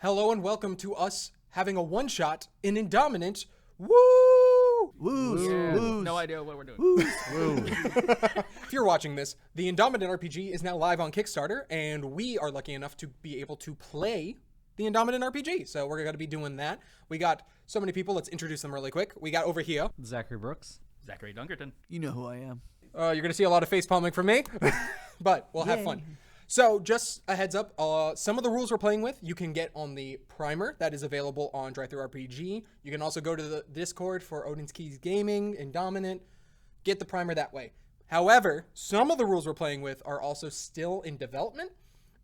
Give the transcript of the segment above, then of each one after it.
Hello and welcome to us having a one-shot in Indominant. Woo! Woos! Yeah. Woos! No idea what we're doing. Woos! If you're watching this, the Indominant RPG is now live on Kickstarter, and we are lucky enough to be able to play the Indominant RPG. So we're going to be doing that. We got so many people. Let's introduce them really quick. We got over here. Zachary Brooks. Zachary Dunkerton. You know who I am. You're going to see a lot of face palming from me, but we'll have fun. So just a heads up, some of the rules we're playing with you can get on the primer that is available on DriveThruRPG. You can also go to the Discord for Odin's Keys Gaming, Indominant, get the primer that way. However, some of the rules we're playing with are also still in development,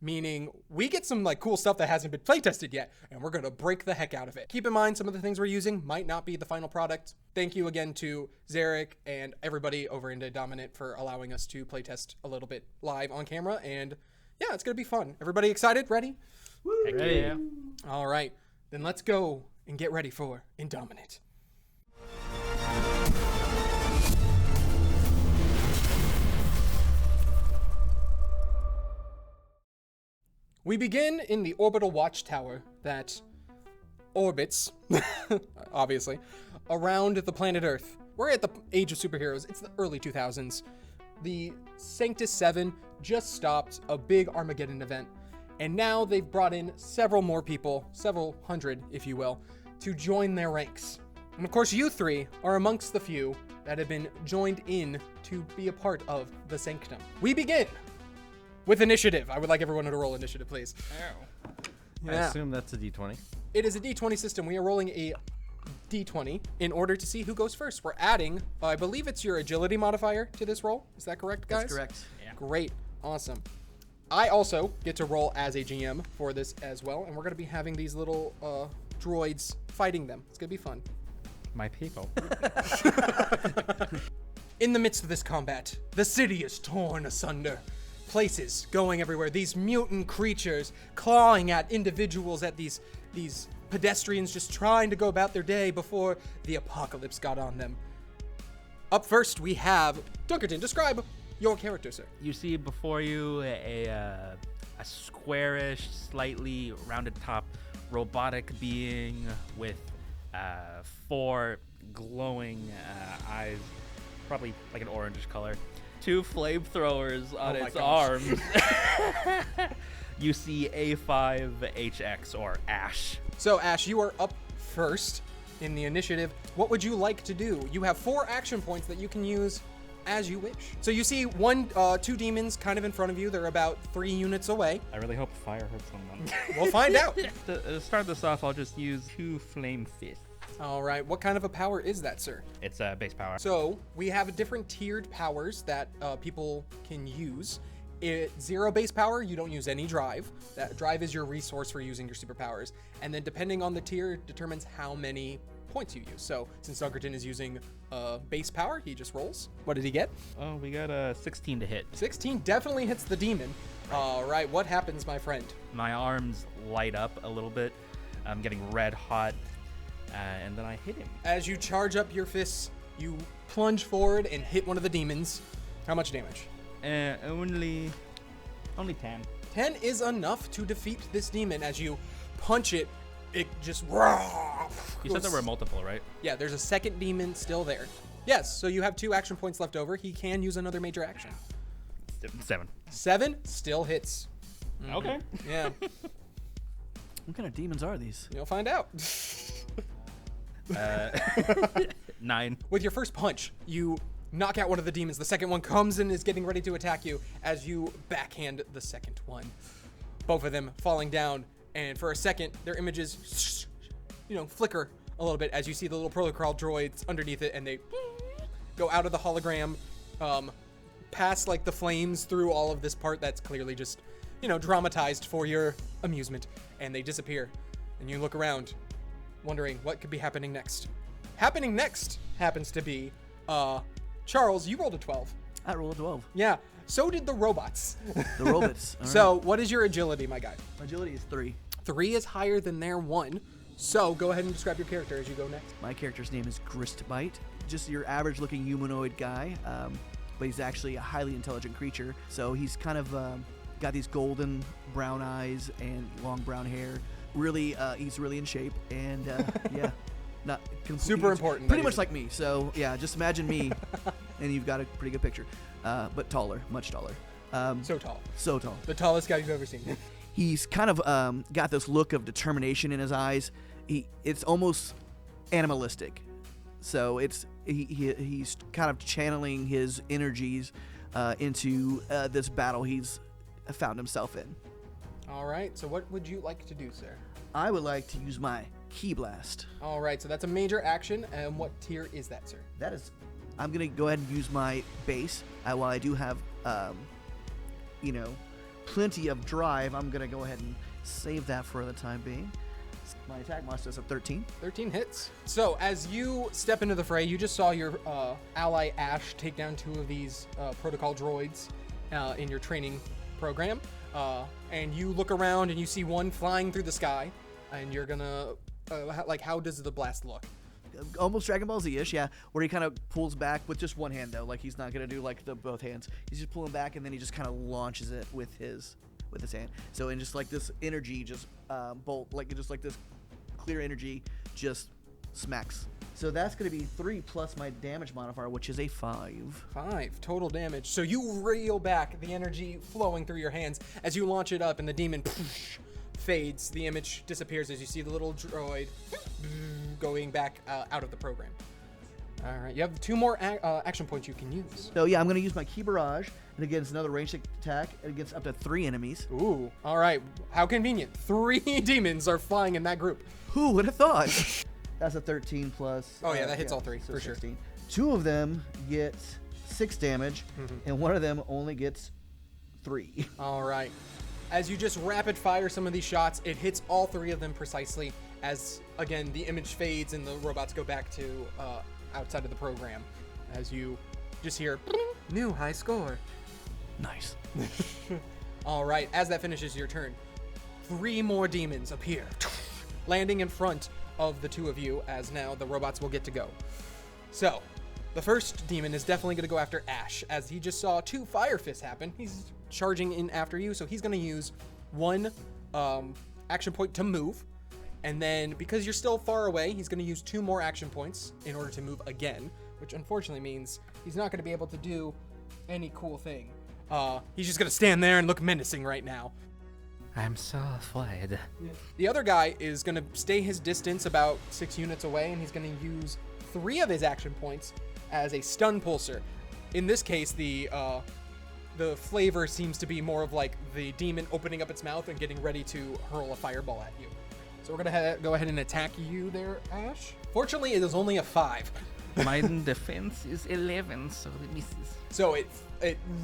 meaning we get some like cool stuff that hasn't been playtested yet, and we're going to break the heck out of it. Keep in mind, some of the things we're using might not be the final product. Thank you again to Zarek and everybody over in Indominant for allowing us to playtest a little bit live on camera, and yeah, it's going to be fun. Everybody excited? Ready? Heck yeah. All right, then let's go and get ready for Indominant. We begin in the orbital watchtower that orbits, obviously, around the planet Earth. We're at the age of superheroes. It's the early 2000s. The Sanctus 7 just stopped a big Armageddon event, and now they've brought in several more people, several hundred, if you will, to join their ranks. And of course, you three are amongst the few that have been joined in to be a part of the Sanctum. We begin with initiative. I would like everyone to roll initiative, please. I assume that's a D20. It is a D20 system. We are rolling a D20 in order to see who goes first. We're adding, I believe it's your agility modifier to this roll. Is that correct, guys? That's correct. Yeah. Great. Awesome. I also get to roll as a GM for this as well, and we're going to be having these little droids fighting them. It's going to be fun. My people. In the midst of this combat, the city is torn asunder. Places going everywhere. These mutant creatures clawing at individuals, at these pedestrians just trying to go about their day before the apocalypse got on them. Up first, we have Dunkerton. Describe your character, sir. You see before you a squarish, slightly rounded top robotic being with 4 glowing eyes, probably like an orangish color. 2 flamethrowers on its arms. You see A5HX or Ash. So, Ash, you are up first in the initiative. What would you like to do? You have 4 action points that you can use as you wish. So you see 2 demons kind of in front of you. They're about 3 units away. I really hope fire hurts someone. We'll find out. To start this off, I'll just use 2 flame fists. All right. What kind of a power is that, sir? It's base power. So we have different tiered powers that people can use. 0 base power, you don't use any drive. That drive is your resource for using your superpowers. And then depending on the tier determines how many points you use. So since Dunkerton is using base power, he just rolls. What did he get? Oh, we got a 16 to hit. 16 definitely hits the demon. All right. What happens, my friend? My arms light up a little bit. I'm getting red hot. And then I hit him. As you charge up your fists, you plunge forward and hit one of the demons. How much damage? Only 10. 10 is enough to defeat this demon. As you punch it, it just... You said there were multiple, right? Yeah, there's a second demon still there. Yes, so you have 2 action points left over. He can use another major action. 7. 7 still hits. Okay. Yeah, What kind of demons are these? you'll find out. 9. With your first punch, you knock out one of the demons. The second one comes and is getting ready to attack you as you backhand the second one. Both of them falling down, and for a second, their images, flicker a little bit as you see the little protocol droids underneath it, and they go out of the hologram, past like the flames through all of this part that's clearly just, dramatized for your amusement, and they disappear. And you look around, wondering what could be happening next. Happening next happens to be, Charles, you rolled a 12. I rolled a 12. Yeah, so did the robots. The robots. All right. So, what is your agility, my guy? My agility is 3. 3 is higher than their 1. So, go ahead and describe your character as you go next. My character's name is Gristbite. Just your average-looking humanoid guy, but he's actually a highly intelligent creature. So he's kind of got these golden brown eyes and long brown hair. really he's really in shape, and yeah, not Super important Pretty that much like me. So yeah, just imagine me, and you've got a pretty good picture, but taller, much taller. So tall. So tall. The tallest guy you've ever seen. He's kind of got this look of determination in his eyes. It's almost animalistic. So he's kind of channeling his energies into this battle he's found himself in. All right. So what would you like to do, sir? I would like to use my Ki Blast. All right. So that's a major action. And what tier is that, sir? That is, I'm gonna go ahead and use my base. While I do have, plenty of drive, I'm gonna go ahead and save that for the time being. My attack monster is a 13. 13 hits. So as you step into the fray, you just saw your ally Ash take down 2 of these protocol droids in your training program. And you look around and you see one flying through the sky. And you're gonna, how does the blast look? Almost Dragon Ball Z-ish, yeah. Where he kind of pulls back with just one hand, though. Like, he's not gonna do like the both hands. He's just pulling back, and then he just kind of launches it with his hand. So, and just like this energy, just this clear energy, just smacks. So that's gonna be 3 plus my damage modifier, which is a 5. 5 total damage. So you reel back, the energy flowing through your hands as you launch it up, and the demon fades. The image disappears as you see the little droid going back out of the program. All right, you have 2 more action points you can use. So yeah, I'm gonna use my Ki Barrage, and again, it's another ranged attack, and against up to 3 enemies. Ooh, all right. How convenient. 3 demons are flying in that group. Who would have thought? That's a 13 plus. Oh yeah, that hits all 3 so for 16. Sure. 2 of them get 6 damage, and one of them only gets 3. All right. As you just rapid fire some of these shots, it hits all 3 of them precisely as, again, the image fades and the robots go back to outside of the program. As you just hear, new high score. Nice. All right, as that finishes your turn, 3 more demons appear, landing in front of the 2 of you, as now the robots will get to go. So, the first demon is definitely going to go after Ash, as he just saw 2 fire fists happen. He's charging in after you, so he's going to use 1 action point to move, and then because you're still far away, he's going to use 2 more action points in order to move again, which unfortunately means he's not going to be able to do any cool thing. He's just going to stand there and look menacing right now. I'm so afraid. The other guy is going to stay his distance about 6 units away, and he's going to use 3 of his action points as a stun pulser. In this case, the flavor seems to be more of like the demon opening up its mouth and getting ready to hurl a fireball at you. So we're going to go ahead and attack you there, Ash. Fortunately, it is only a 5. My defense is 11, so it misses. So it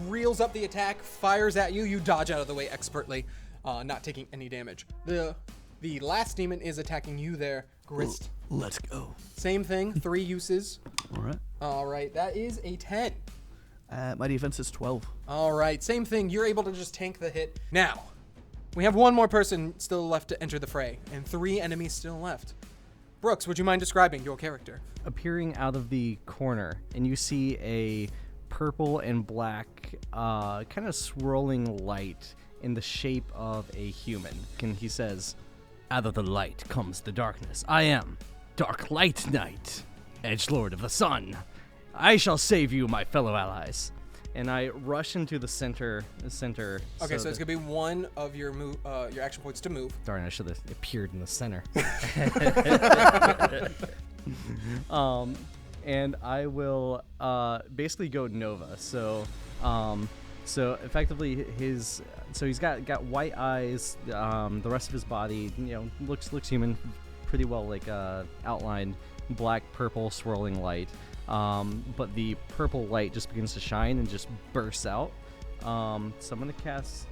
reels up the attack, fires at you. You dodge out of the way expertly, not taking any damage. The last demon is attacking you there, Grist. Let's go. Same thing, 3 uses. All right. All right, that is a 10. My defense is 12. All right, same thing. You're able to just tank the hit. Now, we have 1 more person still left to enter the fray, and 3 enemies still left. Brooks, would you mind describing your character? Appearing out of the corner, and you see a purple and black kind of swirling light in the shape of a human. And he says, "Out of the light comes the darkness. I am Dark Light Knight, Edgelord of the Sun. I shall save you, my fellow allies." And I rush into the center. Okay, so it's gonna be 1 of your your action points to move. Darn, I should have appeared in the center. And I will basically go Nova. So effectively he's got white eyes. The rest of his body, looks human, pretty well like outlined, black, purple, swirling light. But the purple light just begins to shine and just bursts out. So I'm gonna cast.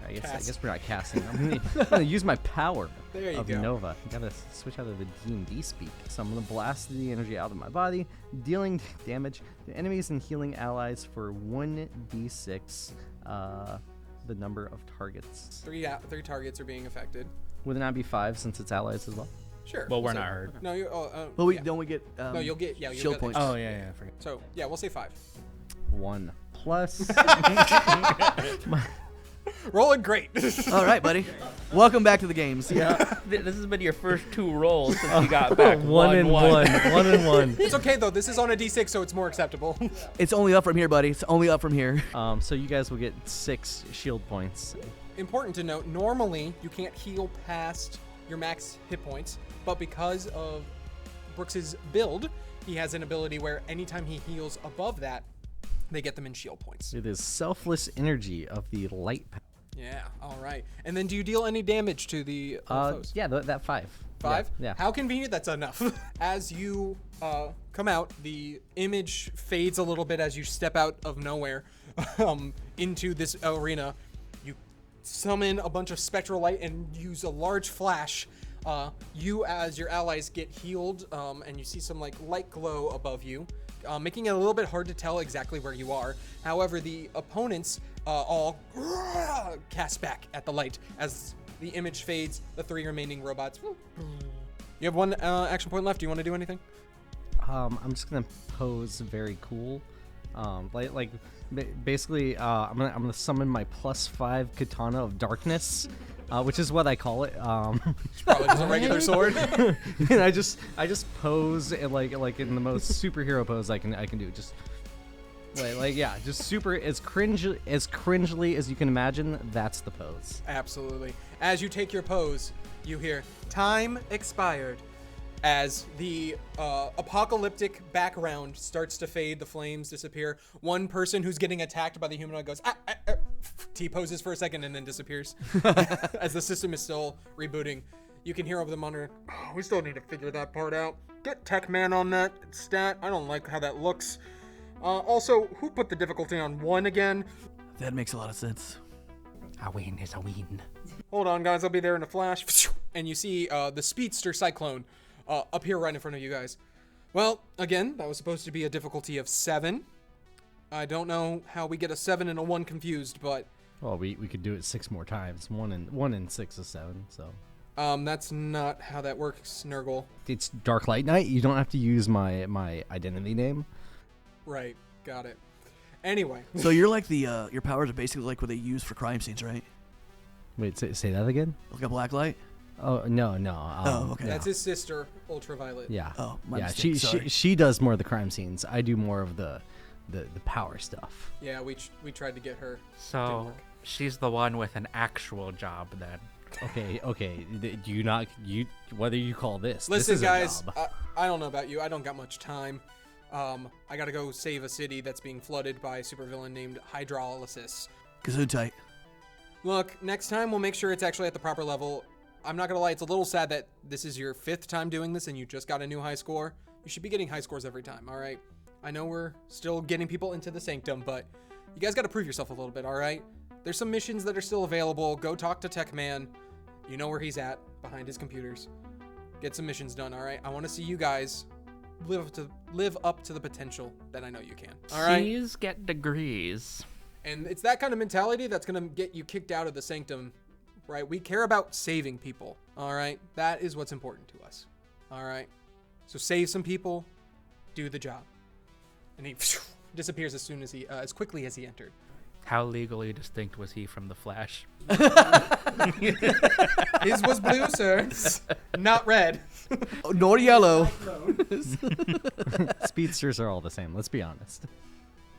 I guess we're not casting. I'm gonna use my power of Nova. I gotta switch out of the D&D speak. So I'm gonna blast the energy out of my body, dealing damage to enemies and healing allies for 1d6. The number of targets. 3 targets are being affected. Would it not be 5 since it's allies as well? Sure. Well, we're not hurt. No, you. But don't we get? No, you'll get shield points. Oh yeah, I forget. So yeah, we'll say 5. 1 plus Rolling great. All right, buddy. Welcome back to the games. Yeah. This has been your first 2 rolls since you got back. One and one. It's okay though. This is on a D6, so it's more acceptable. It's only up from here, buddy. It's only up from here. So you guys will get 6 shield points. Important to note, normally you can't heal past your max hit points, but because of Brooks's build, he has an ability where anytime he heals above that, they get them in shield points. It is selfless energy of the light power. Yeah, all right. And then do you deal any damage to the foes? Yeah, that 5. 5? Yeah. How convenient, that's enough. As you come out, the image fades a little bit as you step out of nowhere into this arena. You summon a bunch of spectral light and use a large flash. You, as your allies, get healed, and you see some like light glow above you, making it a little bit hard to tell exactly where you are. However, the opponents all cast back at the light as the image fades. The 3 remaining robots. You have 1 action point left. Do you want to do anything? I'm just gonna pose very cool. Basically, I'm gonna summon my +5 katana of darkness. Which is what I call it. It's probably just a regular sword. And I just pose and like in the most superhero pose I can do. Just just super as cringely as you can imagine. That's the pose. Absolutely. As you take your pose, you hear "Time expired." As the apocalyptic background starts to fade, the flames disappear. One person who's getting attacked by the humanoid goes, T-poses for a second and then disappears. As the system is still rebooting. You can hear over the monitor, we still need to figure that part out. Get Tech Man on that stat. I don't like how that looks. Also, who put the difficulty on 1 again? That makes a lot of sense. A win is a win. Hold on, guys. I'll be there in a flash. And you see the Speedster Cyclone up here right in front of you guys. Well, again, that was supposed to be a difficulty of 7. I don't know how we get a 7 and a 1 confused, but... Well, we could do it 6 more times. 1 and 6 is 7, so... That's not how that works, Nurgle. It's Dark Light Knight. You don't have to use my identity name. Right, got it. Anyway. So you're like the, your powers are basically like what they use for crime scenes, right? Wait, say that again? Like a black light? Oh, no. Okay. That's his sister, Ultraviolet. Yeah. Oh, my yeah, mistake. she does more of the crime scenes. I do more of the power stuff. Yeah, we tried to get her. Didn't So work. she's the one with an actual job then. Okay. Do you not whether you call this? Listen, this is guys, a job. I don't know about you. I don't got much time. I gotta go save a city that's being flooded by a supervillain named Hydrolysis. Gesundheit. Look, next time we'll make sure it's actually at the proper level. I'm not gonna lie, it's a little sad that this is your 5th time doing this and you just got a new high score. You should be getting high scores every time, all right? I know we're still getting people into the Sanctum, but you guys gotta prove yourself a little bit, all right? There's some missions that are still available. Go talk to Tech Man. You know where he's at, behind his computers. Get some missions done, all right? I want to see you guys live up to the potential that I know you can, all right? Please get degrees. And it's that kind of mentality that's going to get you kicked out of the Sanctum, right? We care about saving people, all right? That is what's important to us, all right? So save some people, do the job. And he disappears as quickly as he entered. How legally distinct was he from the Flash? His was blue, sir, not red. Nor yellow. Speedsters are all the same. Let's be honest.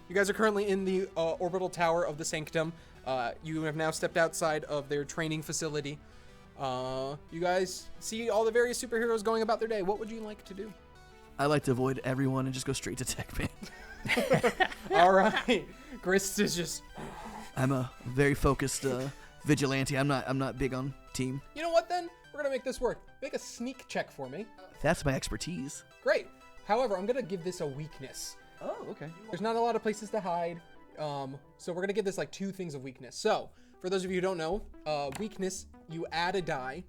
You guys are currently in the orbital tower of the Sanctum. You have now stepped outside of their training facility. You guys see all the various superheroes going about their day. What would you like to do? I like to avoid everyone and just go straight to Tech Man. All right. Grist is just... I'm a very focused vigilante. I'm not big on team. You know what, then? We're going to make this work. Make a sneak check for me. That's my expertise. Great. However, I'm going to give this a weakness. Oh, okay. There's not a lot of places to hide. So we're going to give this like 2 things of weakness. So, for those of you who don't know, weakness, you add a die.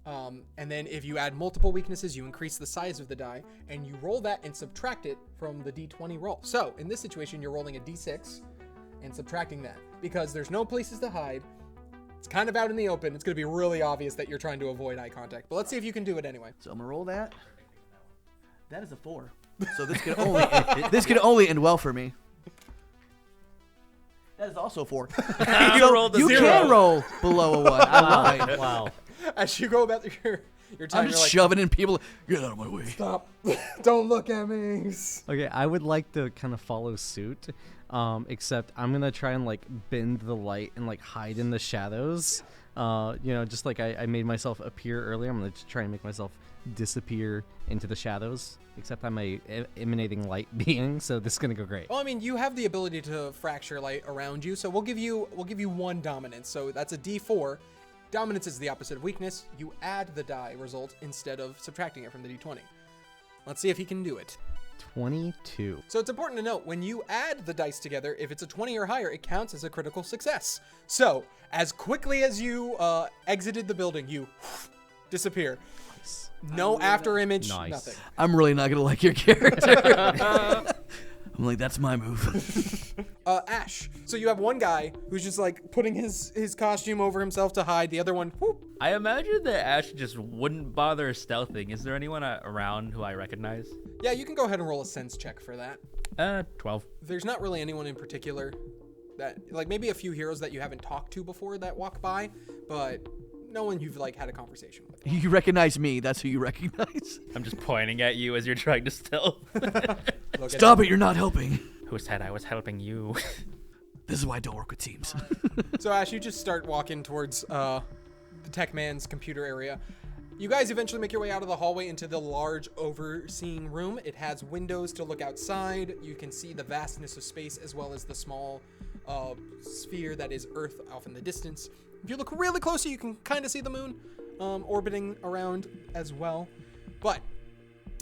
And then if you add multiple weaknesses, you increase the size of the die. And you roll that and subtract it from the d20 roll. So, in this situation, you're rolling a d6 and subtracting that. Because there's no places to hide. It's kind of out in the open. It's going to be really obvious that you're trying to avoid eye contact. But let's see if you can do it anyway. So I'm gonna roll that. That is a 4. So this could only end well for me. That is also 4. You rolled a You 0. can roll below a 1. I love it. Wow. As you go about your time, I'm you're just like, shoving in people. Get out of my way. stop. Don't look at me. Okay, I would like to kind of follow suit, except I'm gonna try and like bend the light and like hide in the shadows. Just like I made myself appear earlier, I'm gonna try and make myself disappear into the shadows. Except I'm a emanating light being, so this is gonna go great. Well, I mean, you have the ability to fracture light around you, so we'll give you 1 dominance. So that's a D4. Dominance is the opposite of weakness. You add the die result instead of subtracting it from the D20. Let's see if he can do it. 22. So it's important to note, when you add the dice together, if it's a 20 or higher, it counts as a critical success. So, as quickly as you exited the building, you disappear. Nice. No after image, Nice. nothing. I'm really not gonna like your character. I'm like, that's my move. Ash. So you have one guy who's just like putting his costume over himself to hide. The other one, whoop. I imagine that Ash just wouldn't bother stealthing. Is there anyone around who I recognize? Yeah, you can go ahead and roll a sense check for that. 12. There's not really anyone in particular that, like, maybe a few heroes that you haven't talked to before that walk by, but no one you've like had a conversation with. You recognize me. That's who you recognize. I'm just pointing at you as you're trying to stealth. Stop it. You're not helping. Who said I was helping you? This is why I don't work with teams. So Ash, you just start walking towards the tech man's computer area. You guys eventually make your way out of the hallway into the large overseeing room. It has windows to look outside. You can see the vastness of space as well as the small sphere that is Earth off in the distance. If you look really closely, you can kind of see the moon orbiting around as well. But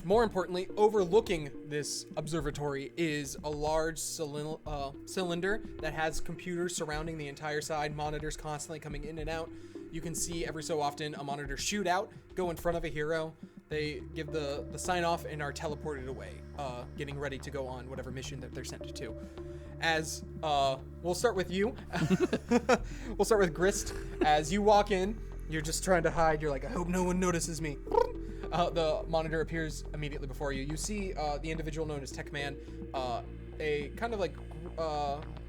more importantly, overlooking this observatory is a large cylinder that has computers surrounding the entire side, monitors constantly coming in and out. You can see every so often a monitor shoot out, go in front of a hero. They give the sign off and are teleported away, getting ready to go on whatever mission that they're sent to. As we'll start with you. We'll start with Grist. As you walk in, you're just trying to hide. You're like, I hope no one notices me. The monitor appears immediately before you. You see the individual known as Tech Man, a kind of like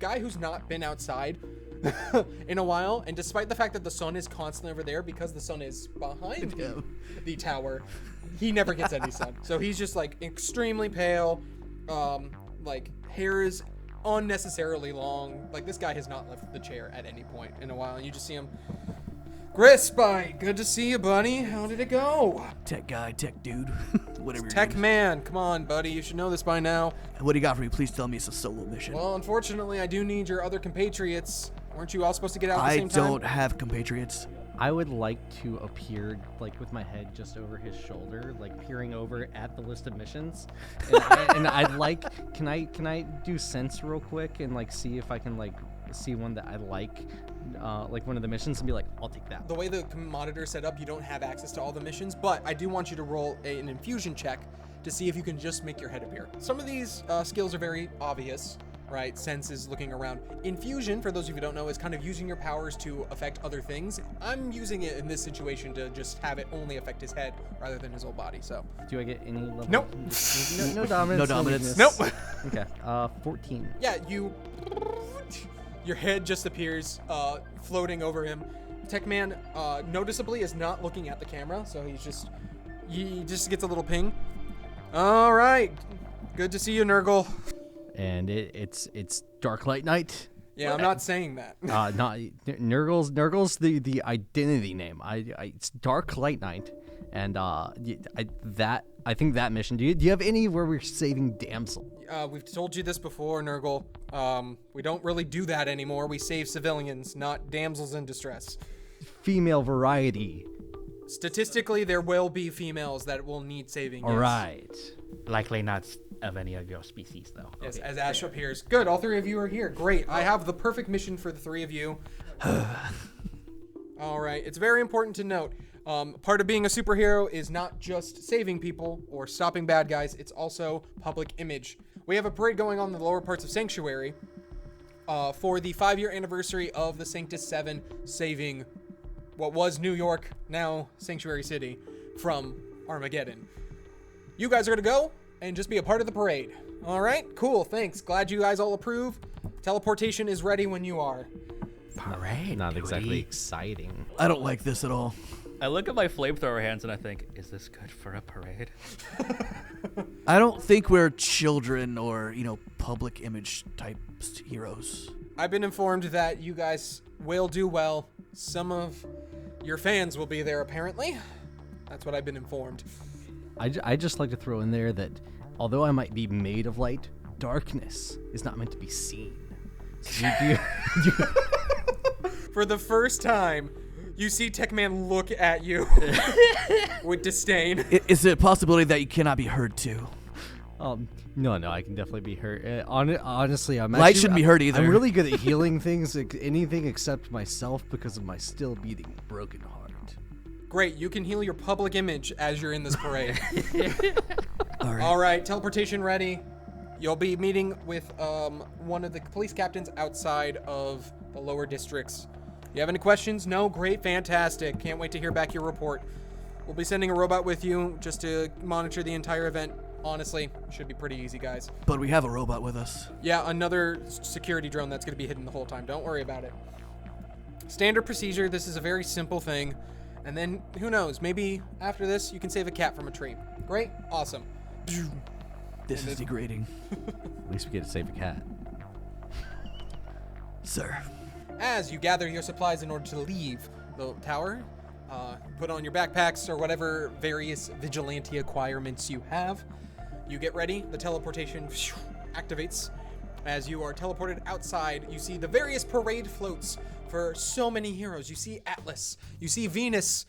guy who's not been outside in a while, and despite the fact that the sun is constantly over there, because the sun is behind the tower, he never gets any sun. So he's just like extremely pale, like hair is unnecessarily long. Like, this guy has not left the chair at any point in a while, and you just see him. Grist, good to see you, buddy. How did it go? Tech guy, tech dude, whatever. Tech man, come on, buddy. You should know this by now. What do you got for me? Please tell me it's a solo mission. Well, unfortunately, I do need your other compatriots. Weren't you all supposed to get out at the same time? I don't have compatriots. I would like to appear like with my head just over his shoulder, like peering over at the list of missions. And I'd like, can I do sense real quick and like see if I can like see one that I like one of the missions and be like, I'll take that. The way the monitor is set up, you don't have access to all the missions, but I do want you to roll an infusion check to see if you can just make your head appear. Some of these skills are very obvious, right? Sense is looking around. Infusion, for those of you who don't know, is kind of using your powers to affect other things. I'm using it in this situation to just have it only affect his head rather than his whole body, so. Do I get any level? Nope. No dominance. No dominance. Nope. Okay. 14. Yeah, your head just appears floating over him. Tech Man noticeably is not looking at the camera, so he just gets a little ping. All right, good to see you, Nurgle. And it's Dark Light Night. Yeah, I'm not saying that. Not Nurgle's the identity name. It's Dark Light Night, and I think that mission. Do you have any where we're saving damsel? We've told you this before, Nurgle. We don't really do that anymore. We save civilians, not damsels in distress. Female variety. Statistically, there will be females that will need saving. All yes. right. Likely not of any of your species, though. Yes, as Ash appears. Good, all three of you are here. Great. I have the perfect mission for the three of you. All right. It's very important to note, part of being a superhero is not just saving people or stopping bad guys. It's also public image. We have a parade going on in the lower parts of Sanctuary for the 5-year anniversary of the Sanctus 7 saving what was New York, now Sanctuary City, from Armageddon. You guys are going to go and just be a part of the parade. All right, cool, thanks. Glad you guys all approve. Teleportation is ready when you are. Parade. Not exactly duty. exciting. I don't like this at all. I look at my flamethrower hands and I think, is this good for a parade? I don't think we're children or, public image type heroes. I've been informed that you guys will do well. Some of your fans will be there, apparently. That's what I've been informed. I just like to throw in there that although I might be made of light, darkness is not meant to be seen. So For the first time, you see Techman look at you with disdain. Is it a possibility that you cannot be heard too? No, I can definitely be hurt. Honestly, Light shouldn't be hurt either. I'm really good at healing things, anything except myself, because of my still beating broken heart. Great, you can heal your public image as you're in this parade. All All right, teleportation ready. You'll be meeting with one of the police captains outside of the lower districts. You have any questions? No? Great, fantastic. Can't wait to hear back your report. We'll be sending a robot with you just to monitor the entire event. Honestly, should be pretty easy, guys. But we have a robot with us. Yeah, another security drone that's going to be hidden the whole time. Don't worry about it. Standard procedure. This is a very simple thing. And then, who knows, maybe after this, you can save a cat from a tree. Great? Awesome. This is degrading. At least we get to save a cat. Sir. As you gather your supplies in order to leave the tower, put on your backpacks or whatever various vigilante acquirements you have, you get ready. The teleportation activates. As you are teleported outside, you see the various parade floats for so many heroes. You see Atlas, you see Venus,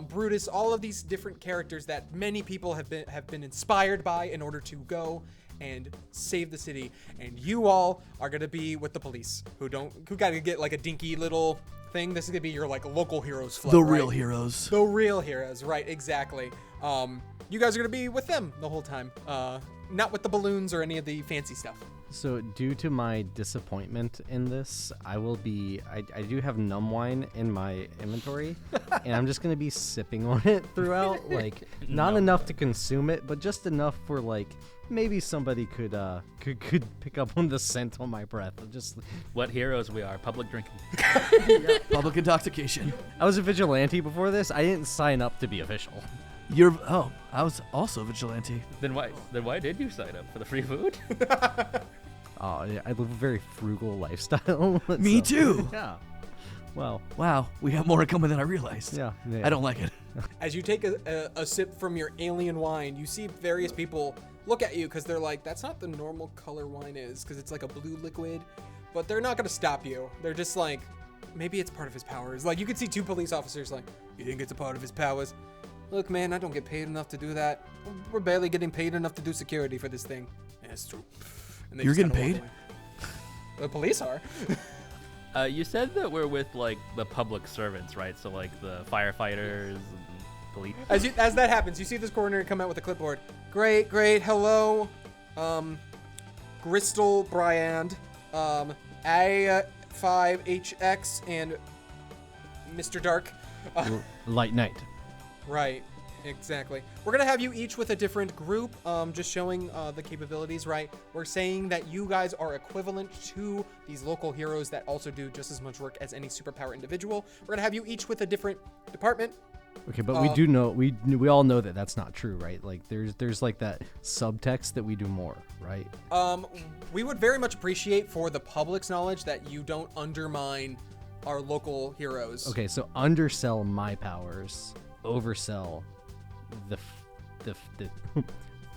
Brutus, all of these different characters that many people have been inspired by in order to go and save the city. And you all are gonna be with the police, who gotta get like a dinky little thing. This is gonna be your like local heroes float. The right? real heroes. The real heroes, right? Exactly. You guys are gonna be with them the whole time, not with the balloons or any of the fancy stuff. So due to my disappointment in this, I do have numb wine in my inventory, and I'm just gonna be sipping on it throughout. Like not enough to consume it, but just enough for like maybe somebody could pick up on the scent on my breath. Just What heroes we are, public drinking. Public intoxication. I was a vigilante before this. I didn't sign up to be official. I was also a vigilante. Then why did you sign up for the free food? Oh, yeah, I live a very frugal lifestyle. Me so- too. Yeah. Well, Wow, we have more in common than I realized. yeah. I don't like it. As you take a sip from your alien wine, you see various people look at you because they're like, that's not the normal color wine is, because it's like a blue liquid. But they're not going to stop you. They're just like, maybe it's part of his powers. Like, you could see two police officers like, you think it's a part of his powers? Look, man, I don't get paid enough to do that. We're barely getting paid enough to do security for this thing. Yeah, it's true. And they You're just getting kinda walk paid? away. The police are. You said that we're with like the public servants, right? So like the firefighters and police. As that happens, you see this coroner come out with a clipboard. Great, hello, Crystal Bryand, A5HX, and Mr. Dark. Light night. Right, exactly. We're gonna have you each with a different group, just showing the capabilities, right? We're saying that you guys are equivalent to these local heroes that also do just as much work as any superpower individual. We're gonna have you each with a different department. Okay, but we do know we all know that that's not true, right? Like there's like that subtext that we do more, right? We would very much appreciate for the public's knowledge that you don't undermine our local heroes. Okay, so undersell my powers, oversell the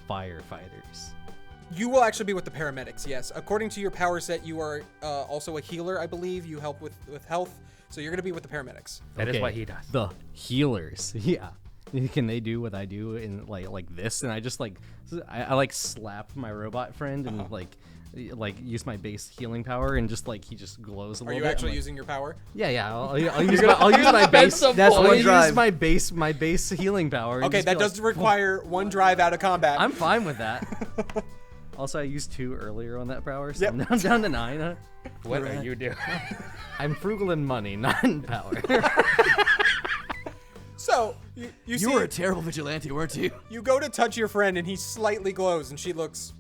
firefighters. You will actually be with the paramedics, yes. According to your power set, you are also a healer, I believe. You help with health, so you're going to be with the paramedics. That is Okay, what he does. The healers, yeah. Can they do what I do in like this? And I just like I like slap my robot friend and like use my base healing power and just like he just glows a Are little you bit. actually I'm like, using your power? Yeah. I'll use my base. That's I'll one use drive. my base healing power. and Okay, just that be like, does require one drive out of combat. I'm fine with that. Also, I used 2 earlier on that power, so Yep. now I'm down to 9. Huh? What are you doing? I'm frugal in money, not in power. So, you You see, were a terrible vigilante, weren't you? you go to touch your friend and he slightly glows and she looks,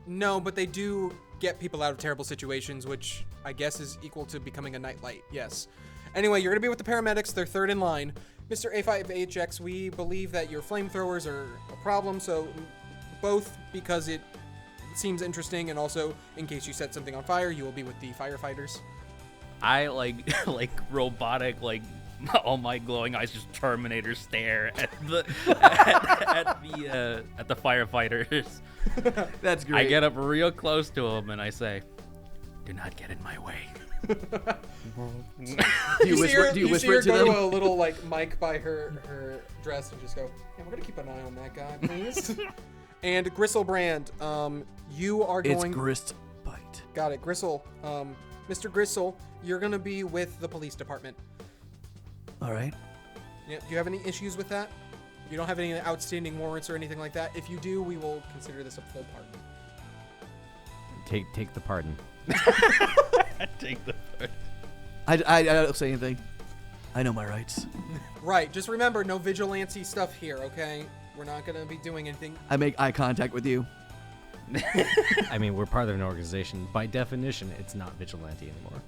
no, but they do get people out of terrible situations, which I guess is equal to becoming a nightlight. Yes. Anyway, you're going to be with the paramedics. They're third in line. Mr. A5HX, we believe that your flamethrowers are a problem, so both because it seems interesting and also in case you set something on fire, you will be with the firefighters. I like robotic, like all my glowing eyes just Terminator stare at the at the firefighters. That's great. I get up real close to them and I say, "Do not get in my way." Do you whisper it to go them? to a little like mic by her dress and just go, "Yeah, we're gonna keep an eye on that guy, please." And Gristlebrand, you are It's going. grist bite. Got it, Gristle. Mr. Gristle, you're gonna be with the police department. All right. Yeah. Do you have any issues with that? You don't have any outstanding warrants or anything like that? If you do, we will consider this a full pardon. Take the pardon. Take the part. I don't say anything. I know my rights. Right. Just remember, no vigilante stuff here, okay? We're not gonna be doing anything. I make eye contact with you. I mean, we're part of an organization. By definition, it's not vigilante anymore.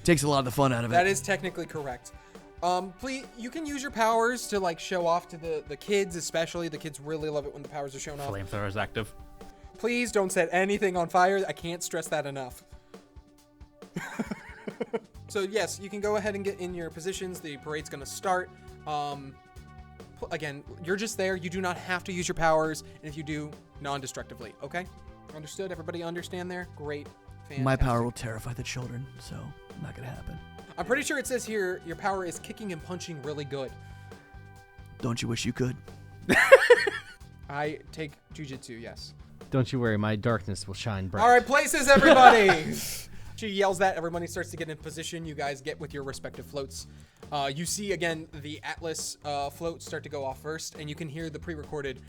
Takes a lot of the fun out of it. That is technically correct. Please, you can use your powers to like show off to the kids, especially. The kids really love it when the powers are shown off. Flamethrower's active. Please don't set anything on fire. I can't stress that enough. So yes, you can go ahead and get in your positions. The parade's gonna start. Again, you're just there. You do not have to use your powers, and if you do, non-destructively. Okay? Understood? Everybody understand there? Great. Fantastic. My power will terrify the children, so not gonna happen. I'm pretty sure it says here your power is kicking and punching really good. Don't you wish you could? I take jujitsu, yes. Don't you worry, my darkness will shine bright. All right, places, everybody. She yells that. Everybody starts to get in position. You guys get with your respective floats. You see, again, the Atlas float start to go off first, and you can hear the pre-recorded,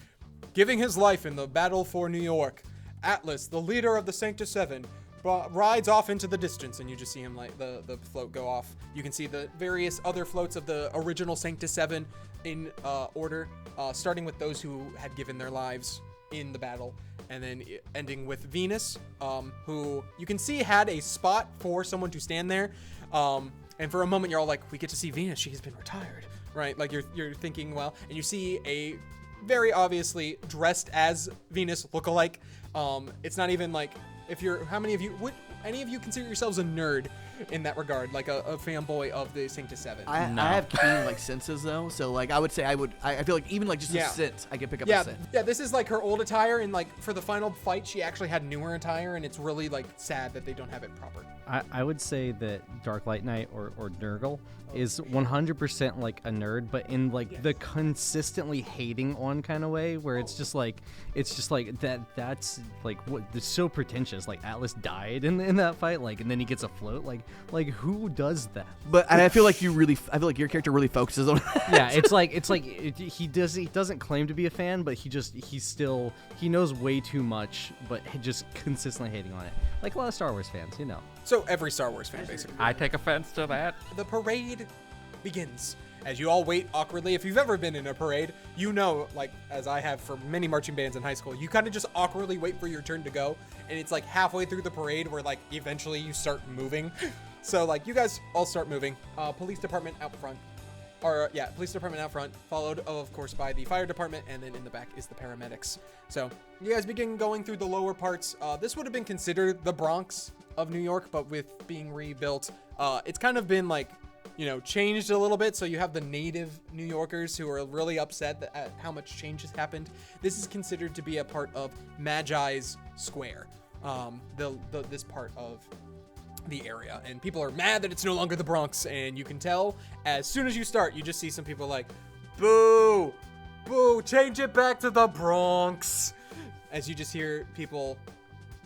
"Giving his life in the battle for New York, Atlas, the leader of the Sanctum 7, rides off into the distance," and you just see him, like, the float go off. You can see the various other floats of the original Sanctum 7 in order, starting with those who had given their lives in the battle, and then ending with Venus, who you can see had a spot for someone to stand there. And for a moment, you're all like, we get to see Venus. She has been retired, right? Like you're thinking, well, and you see a very obviously dressed as Venus lookalike. It's not even like how many of you would any of you consider yourselves a nerd in that regard, like a fanboy of the Sanctum 7? I have keen like senses though, so like I would say I feel like even like just a sense I can pick up a scent. Yeah, this is like her old attire, and like for the final fight, she actually had newer attire, and it's really like sad that they don't have it proper. I would say that Dark Light Knight or Nurgle is 100% like a nerd, but in like the consistently hating on kind of way, where it's just like that's like what it's so pretentious. Like Atlas died in that fight, like, and then he gets a float. Like who does that? But I feel like I feel like your character really focuses on that. Yeah, it's like he doesn't claim to be a fan, but he knows way too much, but just consistently hating on it. Like a lot of Star Wars fans, you know. So every Star Wars fan, basically. I take offense to that. The parade begins. As you all wait awkwardly, if you've ever been in a parade, you know, like as I have for many marching bands in high school, you kind of just awkwardly wait for your turn to go, and it's like halfway through the parade where like eventually you start moving. So like you guys all start moving. Police department out front. Police department out front, followed of course by the fire department, and then in the back is the paramedics. So you guys begin going through the lower parts. This would have been considered the Bronx of New York, but with being rebuilt, it's kind of been like, you know, changed a little bit. So you have the native New Yorkers who are really upset at how much change has happened. This is considered to be a part of Magi's Square, this part of the area, and people are mad that it's no longer the Bronx, and you can tell as soon as you start, you just see some people like, boo, change it back to the Bronx, as you just hear people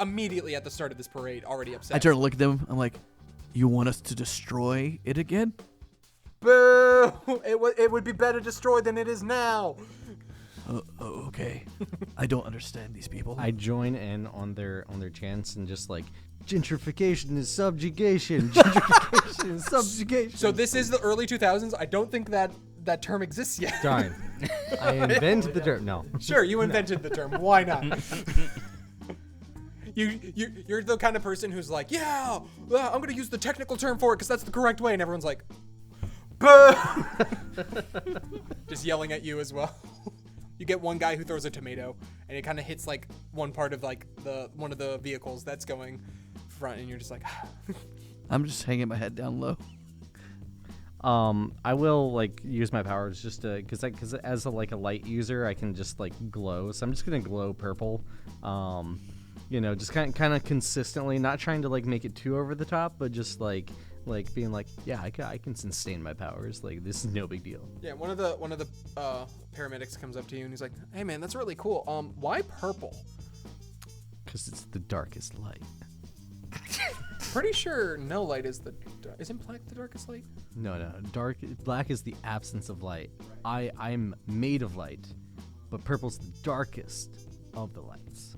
immediately at the start of this parade already upset. I turn to look at them. I'm like, you want us to destroy it again? Boo! It would be better destroyed than it is now. Okay. I don't understand these people. I join in on their chants and just like, gentrification is subjugation. Gentrification is subjugation. So this is the early 2000s. I don't think that term exists yet. Darn. I invented the term. No. Sure, you invented the term. Why not? You're the kind of person who's like, yeah, I'm gonna use the technical term for it because that's the correct way, and everyone's like, boo! Just yelling at you as well. You get one guy who throws a tomato, and it kind of hits like one part of like one of the vehicles that's going front, and you're just like, I'm just hanging my head down low. I will like use my powers just to, cause as a light user, I can just like glow. So I'm just gonna glow purple. Just kind of consistently, not trying to like make it too over the top, but just like being like, yeah, I can sustain my powers. Like this is no big deal. yeah. One of the paramedics comes up to you and he's like, hey man, that's really cool. Why purple? Cause it's the darkest light. Pretty sure no light is isn't black the darkest light? No, black is the absence of light. I'm made of light, but purple's the darkest of the lights.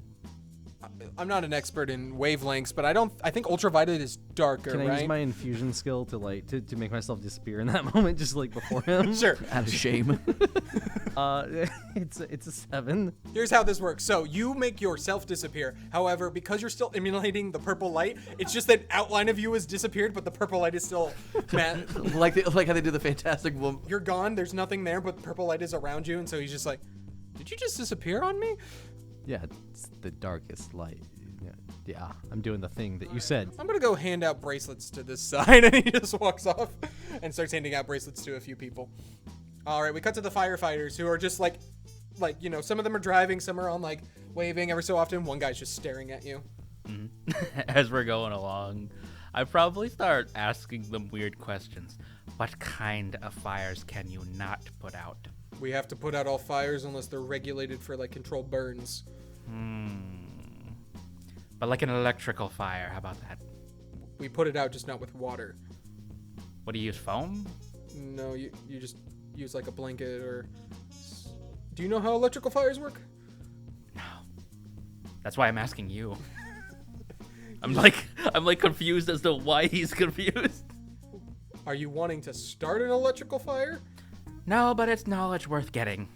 I'm not an expert in wavelengths, but I think ultraviolet is darker, Can I right? use my infusion skill to make myself disappear in that moment, just like before him? Sure. Out of shame. It's a 7. Here's how this works. So you make yourself disappear. However, because you're still emulating the purple light, it's just that outline of you has disappeared, but the purple light is still like how they do the Fantastic Woman. You're gone. There's nothing there, but the purple light is around you, and so he's just like, did you just disappear on me? Yeah, it's the darkest light. Yeah, I'm doing the thing that you said. I'm gonna go hand out bracelets to this side, and he just walks off and starts handing out bracelets to a few people. All right, we cut to the firefighters who are just like some of them are driving, some are on like waving every so often. One guy's just staring at you. As we're going along, I probably start asking them weird questions. What kind of fires can you not put out? We have to put out all fires unless they're regulated for like controlled burns. But like an electrical fire, how about that? We put it out, just not with water. What do you use, foam? No, you just use like a blanket or... Do you know how electrical fires work? No. That's why I'm asking you. I'm like confused as to why he's confused. Are you wanting to start an electrical fire? No, but it's knowledge worth getting.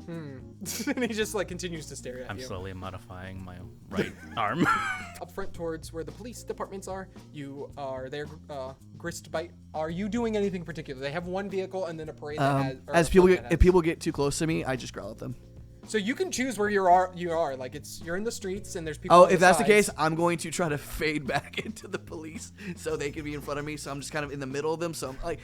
And he just like continues to stare at I'm you. slowly modifying my right arm. Up front towards where the police departments are, you are there, Gristbite. Are you doing anything particular? They have one vehicle and then a parade that has... or As a people float get, that has- if people get too close to me, I just growl at them. So you can choose where you are. Like you're in the streets and there's people Oh, on if the that's the sides. case, I'm going to try to fade back into the police so they can be in front of me. So I'm just kind of in the middle of them. So I'm like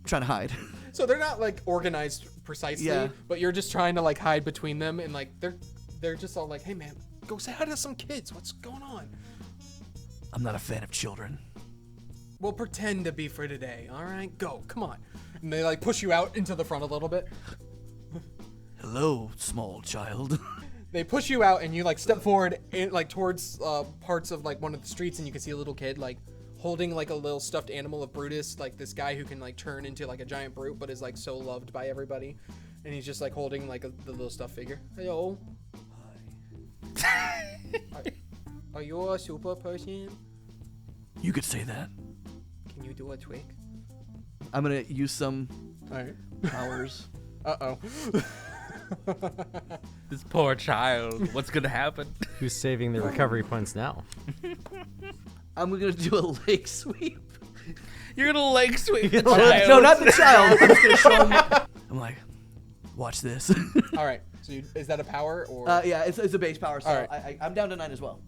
trying to hide. So they're not like organized precisely, Yeah. but you're just trying to like hide between them, and like they're just all like, hey man, go say hi to some kids. What's going on? I'm not a fan of children. We'll pretend to be for today. All right, go, come on. And they like push you out into the front a little bit. Hello, small child. They push you out, and you like step forward in like towards parts of like one of the streets, and you can see a little kid like holding like a little stuffed animal of Brutus, like this guy who can like turn into like a giant brute, but is like so loved by everybody. And he's just like holding like the little stuffed figure. Hello. Hi. Are you a super person? You could say that. Can you do a trick? I'm gonna use some All right. powers. Uh-oh. This poor child. What's gonna happen? Who's saving the recovery points now? I'm gonna do a leg sweep. You're gonna leg sweep the No, child. not the child. I'm just gonna show him. I'm like, watch this. All right. So is that a power or? Yeah, it's a base power. So All right. I'm down to 9 as well.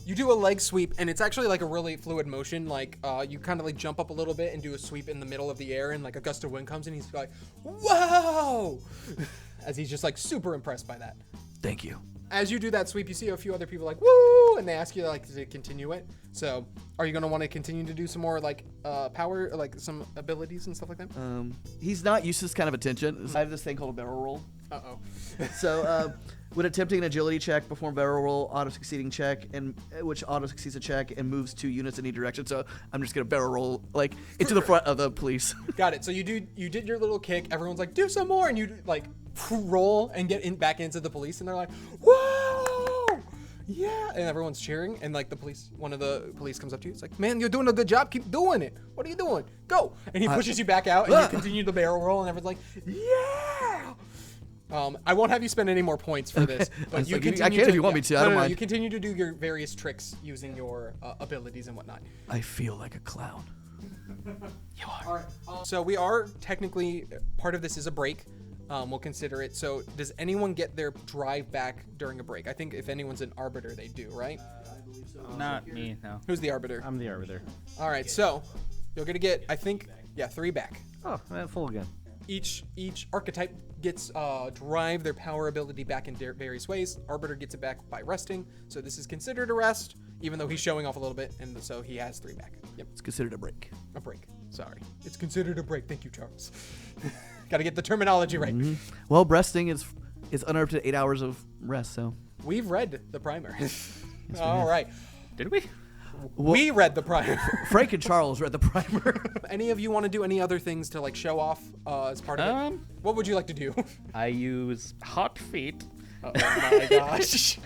You do a leg sweep, and it's actually like a really fluid motion. Like, you kind of like jump up a little bit and do a sweep in the middle of the air, and like a gust of wind comes, and he's like, "Whoa!" As he's just like super impressed by that. Thank you. As you do that sweep, you see a few other people like, "Woo!" and they ask you like to continue it. So, are you gonna want to continue to do some more like power, like some abilities and stuff like that? He's not used to this kind of attention. I have this thing called a barrel roll. Uh-oh. So, when attempting an agility check, perform barrel roll, auto-succeeding check, and which auto-succeeds a check and moves 2 units in each direction. So, I'm just going to barrel roll, like, into the front of the police. Got it. So you did your little kick. Everyone's like, do some more, and you like roll and get back into the police, and they're like, whoa, yeah, and everyone's cheering, and like one of the police comes up to you. It's like, man, you're doing a good job. Keep doing it. What are you doing? Go. And he pushes you back out, and you continue the barrel roll, and everyone's like, yeah. I won't have you spend any more points for this, but you continue I can if you want me to. I don't mind. You continue to do your various tricks using your abilities and whatnot. I feel like a clown. You are. All right. So we are technically part of this is a break. We'll consider it. So does anyone get their drive back during a break? I think if anyone's an arbiter, they do, right? I believe so. Not me, no. Who's the arbiter? I'm the arbiter. All right. So you're gonna get, I think, 3 back. Oh, I'm at full again. Each archetype gets drive their power ability back in various ways. Arbiter gets it back by resting, so this is considered a rest, even though he's showing off a little bit, and so he has 3 back. Yep, It's considered a break. a break. Sorry, it's considered a break. Thank you, Charles. Got to get the terminology right. Well, resting is uninterrupted 8 hours of rest. So We've read the primer. All right, Did we? we read the primer. Frank and Charles read the primer. Any of you want to do any other things to like show off as part of it? What would you like to do? I use hot feet, Oh my gosh.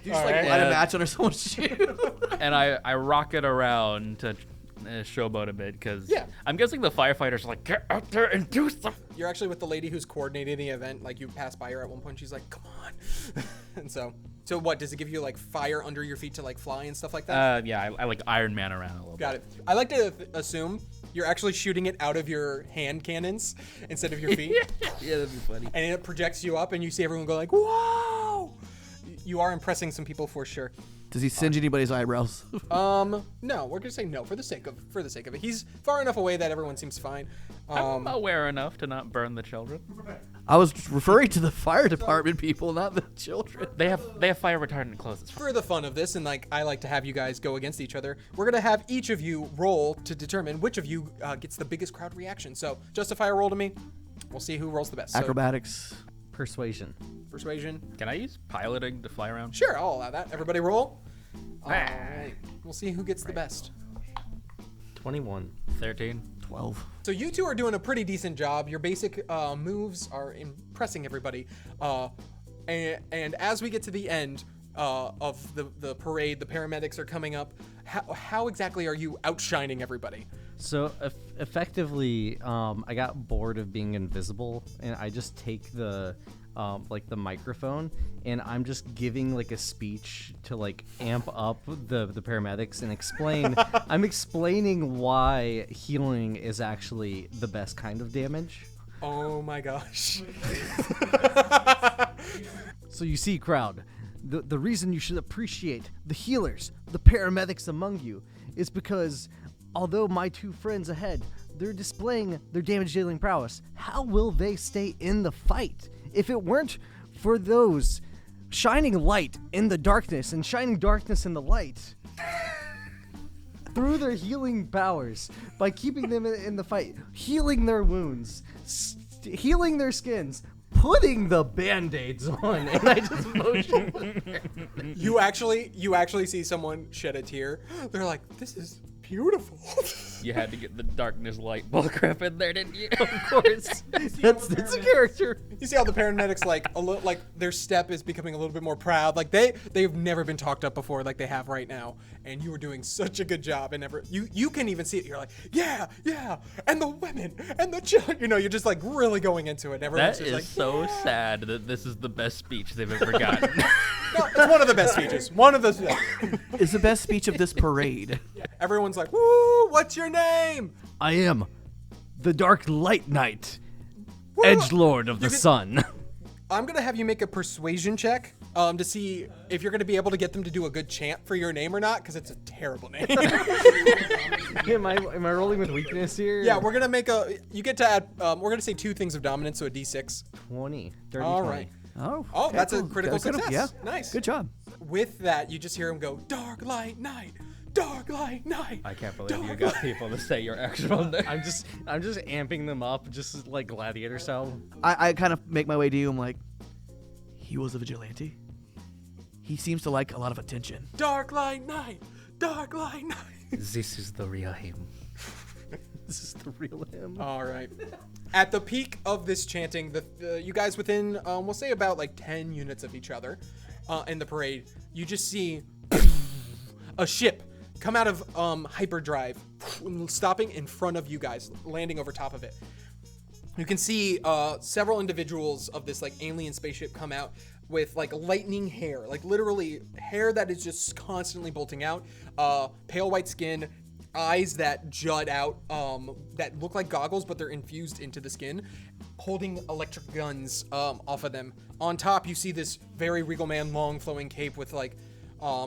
You just All right. light a match under someone's shoe. and I rock it around to showboat a bit, because Yeah. I'm guessing the firefighters are like, get out there and do something. You're actually with the lady who's coordinating the event. Like you pass by her at one point, she's like, "Come on!" And so what does it give you? Like fire under your feet to like fly and stuff like that? Yeah, I like Iron Man around a little Got bit. it. I like to assume you're actually shooting it out of your hand cannons instead of your feet, Yeah, that'd be funny. and it projects you up, and you see everyone go like, "Whoa!" You are impressing some people for sure. Does he singe anybody's eyebrows? No, we're gonna say no for the sake of it. He's far enough away that everyone seems fine. I'm aware enough to not burn the children. I was referring to the fire department people, not the children. They have fire retardant clothes. It's fine. For the fun of this, and like I like to have you guys go against each other, we're gonna have each of you roll to determine which of you gets the biggest crowd reaction. So justify a roll to me. We'll see who rolls the best. So, Acrobatics. Persuasion. persuasion. Can I use piloting to fly around? Sure, I'll allow that. Everybody roll. All right. We'll see who gets the best. 21. 13. 12. So you two are doing a pretty decent job. Your basic moves are impressing everybody. And as we get to the end of the parade, the paramedics are coming up. How exactly are you outshining everybody? So effectively, I got bored of being invisible, and I just take the the microphone, and I'm just giving like a speech to like amp up the paramedics and explain. I'm explaining why healing is actually the best kind of damage. Oh my gosh. So you see, crowd, the reason you should appreciate the healers, the paramedics among you, is because although my 2 friends ahead, they're displaying their damage-dealing prowess, how will they stay in the fight if it weren't for those shining light in the darkness and shining darkness in the light through their healing powers by keeping them in the fight, healing their wounds, healing their skins, putting the band-aids on, and I just motion. You actually see someone shed a tear. They're like, "This is beautiful." You had to get the darkness light bullcrap in there, didn't you? Of course, that's a character. You see how the paramedics like their step is becoming a little bit more proud. Like they've never been talked up before like they have right now. And you were doing such a good job, and you can even see it. You're like, yeah, and the women and the children. You know, you're just like really going into it. And everyone's That just is like, so sad that this is the best speech they've ever gotten. No, it's one of the best speeches. One of the. Is the best speech of this parade. Everyone's like, "Woo! What's your name?" I am the Dark Light Knight, Woo! Edgelord of the can- Sun. I'm gonna have you make a persuasion check to see if you're gonna be able to get them to do a good chant for your name or not, because it's a terrible name. am I rolling with weakness here? Yeah, we're gonna make you get to add. We're gonna say 2 things of dominance, so a d6. 20. Dirty All 20. right. Oh, Oh, that's a cool. critical Good- success. Yeah. Nice. Good job. With that, you just hear him go, "Dark light night, dark light night." I can't believe you dark got light." people to say your actual name. I'm just amping them up, just like gladiator style. I kind of make my way to you. I'm like, he was a vigilante. He seems to like a lot of attention. Dark light night, dark light night. This is the real him. This is the real him. All right. At the peak of this chanting, you guys within, we'll say about like 10 units of each other in the parade, you just see a ship come out of hyperdrive, stopping in front of you guys, landing over top of it. You can see several individuals of this like alien spaceship come out with like lightning hair, like literally hair that is just constantly bolting out, pale white skin, eyes that jut out, that look like goggles, but they're infused into the skin, holding electric guns off of them. On top, you see this very regal man, long flowing cape with like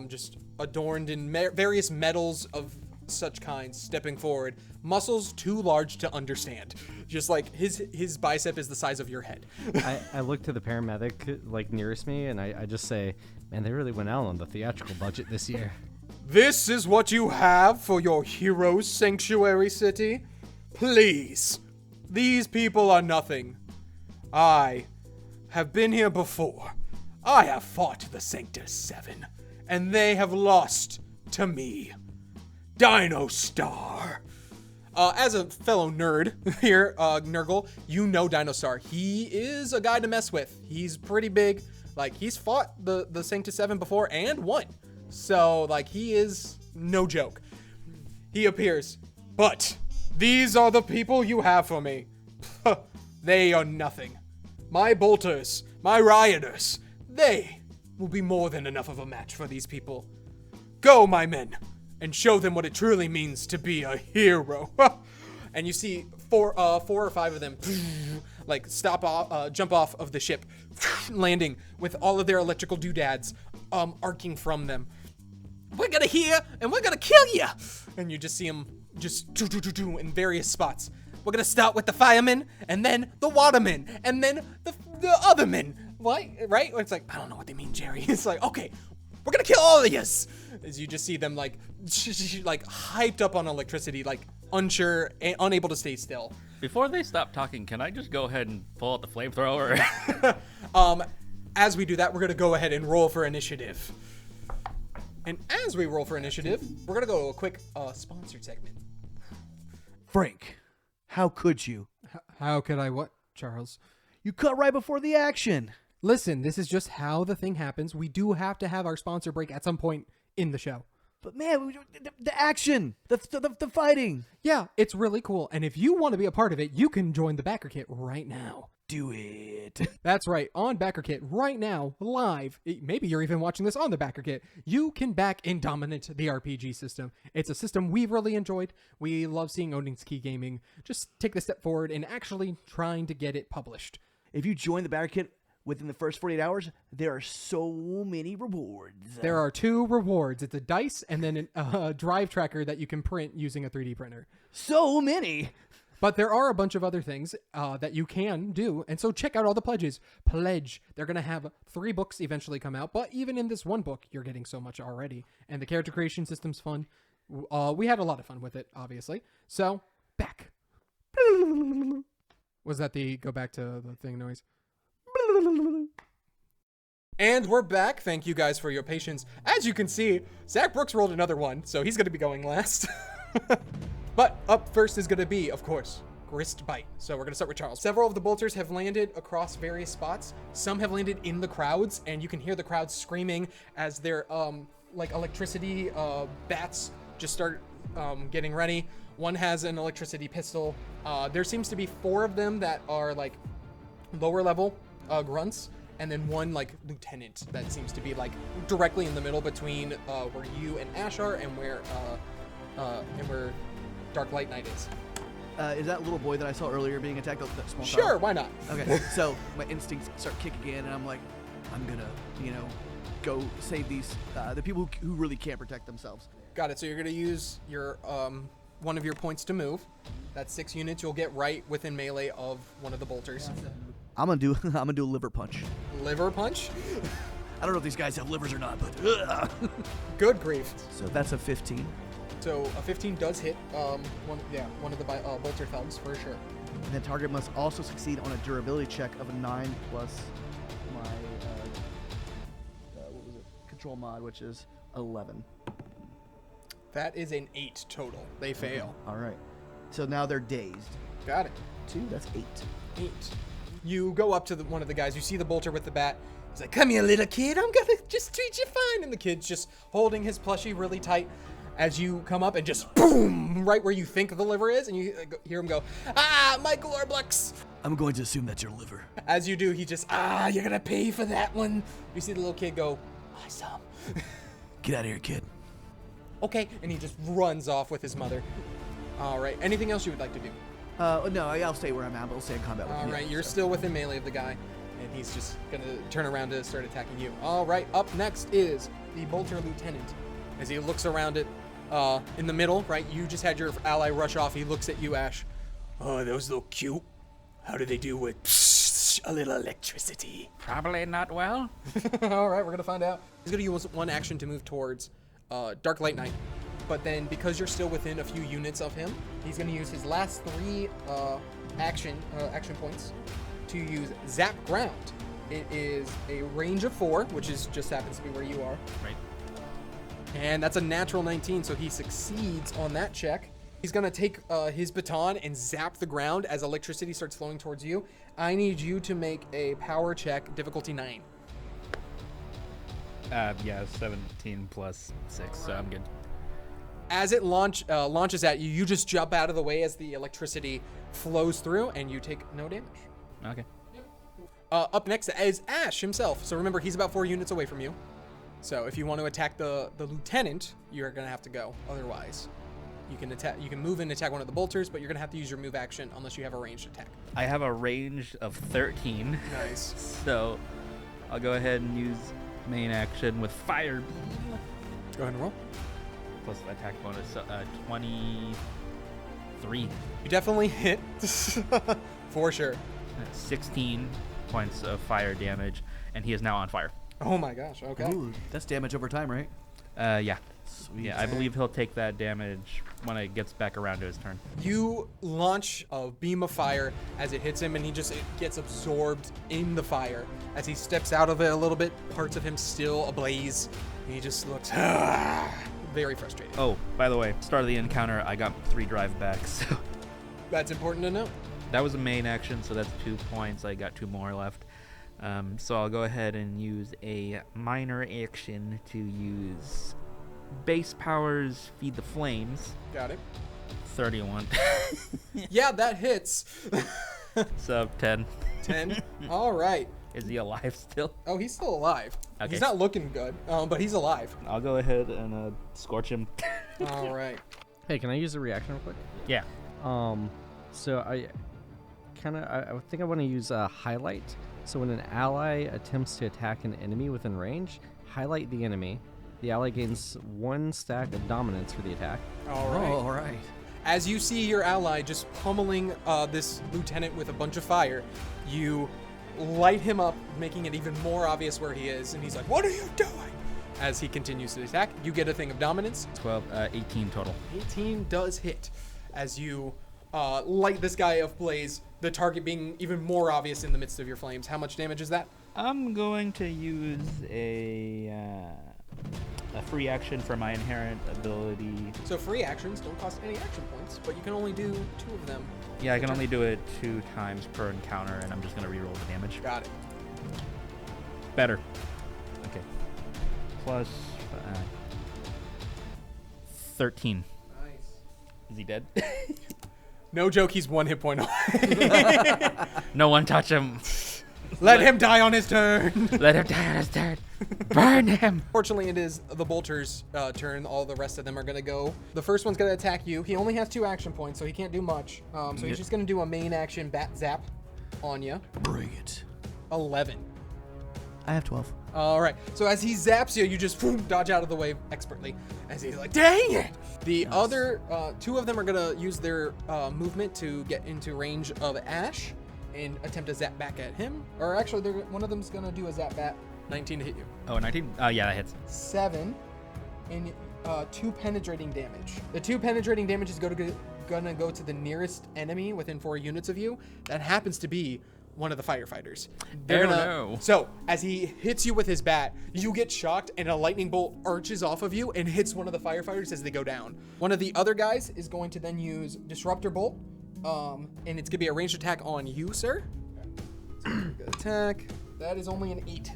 just adorned in various metals of such kinds, stepping forward, muscles too large to understand. Just like his bicep is the size of your head. I look to the paramedic like nearest me, and I just say, man, they really went out on the theatrical budget this year. This is what you have for your hero's sanctuary city? Please, these people are nothing. I have been here before. I have fought the Sanctus 7, and they have lost to me. Dino Star. As a fellow nerd here, Nurgle, you know Dino Star. He is a guy to mess with. He's pretty big. Like, he's fought the Sanctus 7 before and won. So, like, he is no joke. He appears. But these are the people you have for me. They are nothing. My bolters, my rioters, they will be more than enough of a match for these people. Go, my men, and show them what it truly means to be a hero. And you see four or five of them like jump off of the ship, landing with all of their electrical doodads arcing from them. We're gonna hear and we're gonna kill you. And you just see them just in various spots. We're gonna start with the firemen, and then the watermen, and then the other men. What? Right? It's like, I don't know what they mean, Jerry. It's like, okay, we're gonna kill all of yous. As you just see them like hyped up on electricity, like unsure and unable to stay still. Before they stop talking, can I just go ahead and pull out the flamethrower? As we do that, we're gonna go ahead and roll for initiative. And as we roll for initiative, we're gonna go to a quick sponsored segment. Frank, how could you? How could I what, Charles? You cut right before the action. Listen, this is just how the thing happens. We do have to have our sponsor break at some point in the show. But man, the action, the fighting. Yeah, it's really cool. And if you want to be a part of it, you can join the Backer Kit right now. Do it. That's right, on Backer Kit right now, live. Maybe you're even watching this on the Backer Kit. You can back Indominant, the RPG system. It's a system we've really enjoyed. We love seeing Odin's Key Gaming just take the step forward in actually trying to get it published. If you join the Backer Kit within the first 48 hours, there are so many rewards. There are 2 rewards. It's a dice and then a drive tracker that you can print using a 3D printer. So many. But there are a bunch of other things that you can do, and so check out all the pledges. Pledge. They're going to have 3 books eventually come out, but even in this one book, you're getting so much already. And the character creation system's fun. We had a lot of fun with it, obviously. So, back. Was that the go back to the thing noise? And we're back. Thank you guys for your patience. As you can see, Zach Brooks rolled another one, so he's going to be going last. But up first is going to be, of course, Grist Bite. So we're going to start with Charles. Several of the bolters have landed across various spots. Some have landed in the crowds, and you can hear the crowds screaming as their like electricity bats just start getting ready. One has an electricity pistol. There seems to be 4 of them that are like lower level grunts, and then one like lieutenant that seems to be like directly in the middle between where you and Ash are and where Dark Light Knight is. Is that little boy that I saw earlier being attacked with that small Sure, tower? why not? Okay, so my instincts start kicking in, and I'm like, I'm gonna, go save these the people who really can't protect themselves. Got it. So you're gonna use your one of your points to move. That's 6 units. You'll get right within melee of one of the bolters. I'm gonna do a liver punch. Liver punch. I don't know if these guys have livers or not, but Good grief. So that's a 15. So a 15 does hit one of the bolter thumbs for sure. And the target must also succeed on a durability check of a 9 plus my control mod, which is 11. That is an 8 total. They fail. All right. So now they're dazed. Got it. 2, that's 8. 8. You go up to one of the guys. You see the bolter with the bat. He's like, "Come here, little kid. I'm gonna just treat you fine." And the kid's just holding his plushie really tight. As you come up and just boom, right where you think the liver is, and you hear him go, "Ah, Michael Orblux." I'm going to assume that's your liver. As you do, he just, you're gonna pay for that one. You see the little kid go, my son. Get out of here, kid. Okay, and he just runs off with his mother. All right, anything else you would like to do? No, I'll stay where I'm at. I'll stay in combat with All him. right, you're still within melee of the guy, and he's just gonna turn around to start attacking you. All right, up next is the Bolter Lieutenant. As he looks around it, in the middle, right, you just had your ally rush off. He looks at you, Ash. Oh, those look cute. How do they do with a little electricity? Probably not well. All right, we're gonna find out. He's gonna use one action to move towards Dark Light Knight, but then because you're still within a few units of him, he's gonna use his last 3 action points to use Zap Ground. It is a range of 4, which is just happens to be where you are. Right. And that's a natural 19, so he succeeds on that check. He's gonna take his baton and zap the ground as electricity starts flowing towards you. I need you to make a power check, difficulty 9. Yeah, 17 plus 6, so I'm good. As it launches at you, you just jump out of the way as the electricity flows through, and you take no damage. Okay. Up next is Ash himself. So remember, he's about 4 units away from you. So if you want to attack the lieutenant, you're gonna have to go. Otherwise, you can attack. You can move and attack one of the bolters, but you're gonna have to use your move action unless you have a ranged attack. I have a range of 13. Nice. So I'll go ahead and use main action with Fire Beam. Go ahead and roll. Plus attack bonus, 23. You definitely hit for sure. 16 points of fire damage, and he is now on fire. Oh my gosh. Okay. Ooh, that's damage over time, right? Yeah. Sweet. Yeah, I believe he'll take that damage when it gets back around to his turn. You launch a beam of fire as it hits him, and it gets absorbed in the fire. As he steps out of it a little bit, parts of him still ablaze, and he just looks very frustrated. Oh, by the way, start of the encounter, I got 3 drive backs. So That's important to know. that was a main action, so that's 2 points. I got 2 more left. So I'll go ahead and use a minor action to use base powers, Feed the Flames. Got it. 31. Yeah, that hits. So 10. 10. All right. Is he alive still? Oh, he's still alive. Okay. He's not looking good, but he's alive. I'll go ahead and scorch him. All right. Hey, can I use a reaction real quick? Yeah. So I think I want to use highlight. So when an ally attempts to attack an enemy within range, highlight the enemy. The ally gains 1 stack of dominance for the attack. All right. Oh, all right. As you see your ally just pummeling this lieutenant with a bunch of fire, you light him up, making it even more obvious where he is, and he's like, "What are you doing?" As he continues to attack, you get a thing of dominance. 18 total. 18 does hit. As you light this guy ablaze, the target being even more obvious in the midst of your flames. How much damage is that? I'm going to use a free action for my inherent ability. So free actions don't cost any action points, but you can only do 2 of them. Yeah, I can only do it 2 times per encounter, and I'm just going to reroll the damage. Got it. Better. Okay. Plus 13. Nice. Is he dead? No joke, he's 1 hit point away. No one touch him. Let him die on his turn. Let him die on his turn. Burn him. Fortunately, it is the bolter's turn. All the rest of them are going to go. The first one's going to attack you. He only has 2 action points, so he can't do much. So he's just going to do a main action bat zap on you. Bring it. 11. I have 12. All right. So as he zaps you, you just dodge out of the way expertly. As he's like, "Dang it!" The other 2 of them are going to use their movement to get into range of Ash and attempt to zap back at him. Or actually, one of them's going to do a zap bat. 19 to hit you. Oh, 19? Yeah, that hits. 7 and 2 penetrating damage. The 2 penetrating damage is gonna go to the nearest enemy within 4 units of you. That happens to be one of the firefighters. No. So as he hits you with his bat, you get shocked and a lightning bolt arches off of you and hits one of the firefighters as they go down. One of the other guys is going to then use Disruptor Bolt, and it's gonna be a ranged attack on you, sir. So good attack. That is only an 8.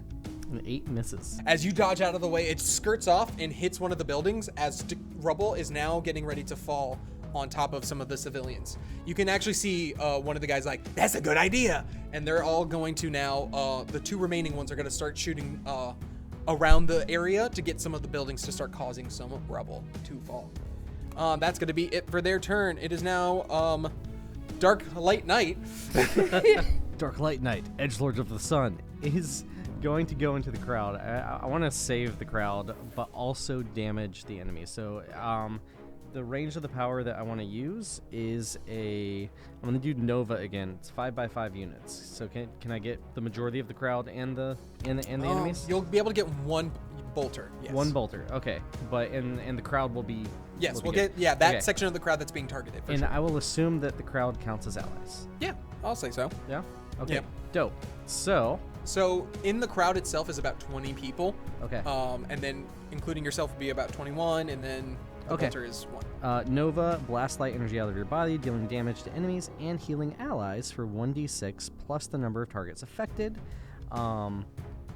An 8 misses. As you dodge out of the way, it skirts off and hits one of the buildings as rubble is now getting ready to fall on top of some of the civilians. You can actually see one of the guys like, that's a good idea. And they're all going to now, the 2 remaining ones are going to start shooting around the area to get some of the buildings to start causing some rubble to fall. That's going to be it for their turn. It is now Dark Light Night. Dark Light Knight, Edgelord of the Sun, is going to go into the crowd. I want to save the crowd, but also damage the enemy. So the range of the power that I want to use is I'm going to do Nova again. It's 5x5 units. So can I get the majority of the crowd and the enemies? You'll be able to get 1 bolter. Yes. 1 bolter. Okay, but and the crowd will be. Yes, will we'll be good. get that Okay. section of the crowd that's being targeted. For And sure. I will assume that the crowd counts as allies. Yeah, I'll say so. Yeah. Okay. Yep. Dope. So. So in the crowd itself is about 20 people. Okay. And then including yourself would be about 21, and then the Okay. bolter is 1. Nova, blast light energy out of your body, dealing damage to enemies and healing allies for 1d6 plus the number of targets affected.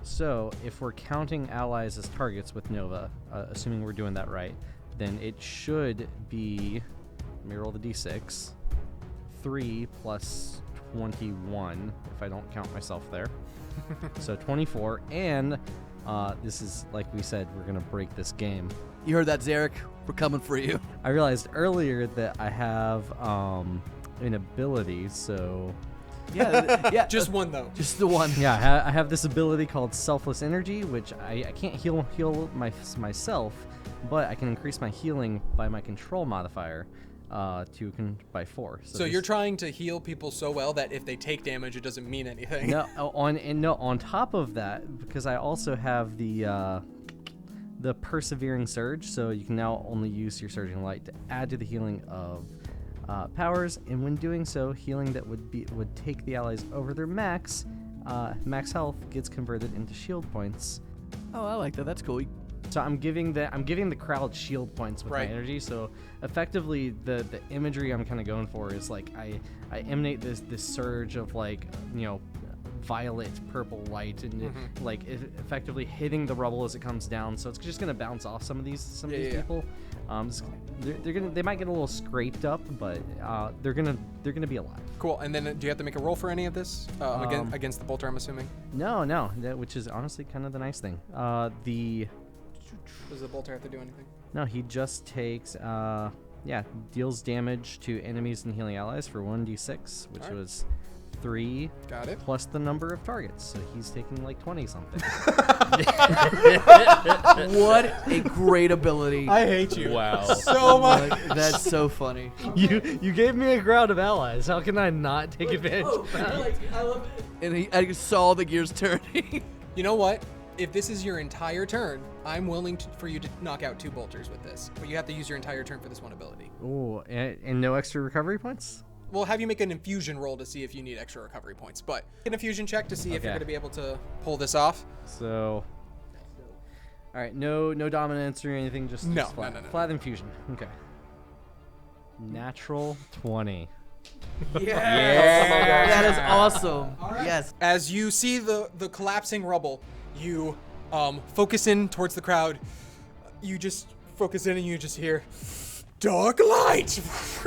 So if we're counting allies as targets with Nova, assuming we're doing that right, then it should be, let me roll the d6, 3 plus 21, if I don't count myself there. So 24, and this is, like we said, we're going to break this game. You heard that, Zarek? We're coming for you. I realized earlier that I have an ability, so Yeah. Just 1 though. Just the one. yeah, I have this ability called Selfless Energy, which I can't heal myself, but I can increase my healing by my control modifier by 4. So you're trying to heal people so well that if they take damage, it doesn't mean anything. No, on top of that, because I also have the Persevering Surge, so you can now only use your Surging Light to add to the healing of powers, and when doing so, healing that would take the allies over their max health gets converted into shield points. Oh, I like that. That's cool. So I'm giving the crowd shield points with Right. my energy. So effectively, the imagery I'm kind of going for is like I emanate this surge of like violet purple light and like effectively hitting the rubble as it comes down. So it's just gonna bounce off some of these people. They might get a little scraped up, but they're gonna be alive. Cool. And then do you have to make a roll for any of this against the bolter? I'm assuming. No, which is honestly kind of the nice thing. Does the bolter have to do anything? No, he just takes, deals damage to enemies and healing allies for 1d6, which Alright. was 3 Got it. plus the number of targets. So he's taking like 20 something. What a great ability. I hate you. Wow. So much. Like, that's so funny. you gave me a crowd of allies. How can I not take advantage of that? I love it. And I saw the gears turning. You know what? If this is your entire turn, I'm willing for you to knock out 2 bolters with this. But you have to use your entire turn for this one ability. Ooh, and no extra recovery points? We'll have you make an infusion roll to see if you need extra recovery points. But an infusion check to see if you're Okay. going to be able to pull this off. So, all right, no dominance or anything, just No, flat, no. flat infusion. Okay. Natural 20. Yeah. That is awesome. Yes. As you see the collapsing rubble, you focus in towards the crowd. You just focus in and you just hear dark light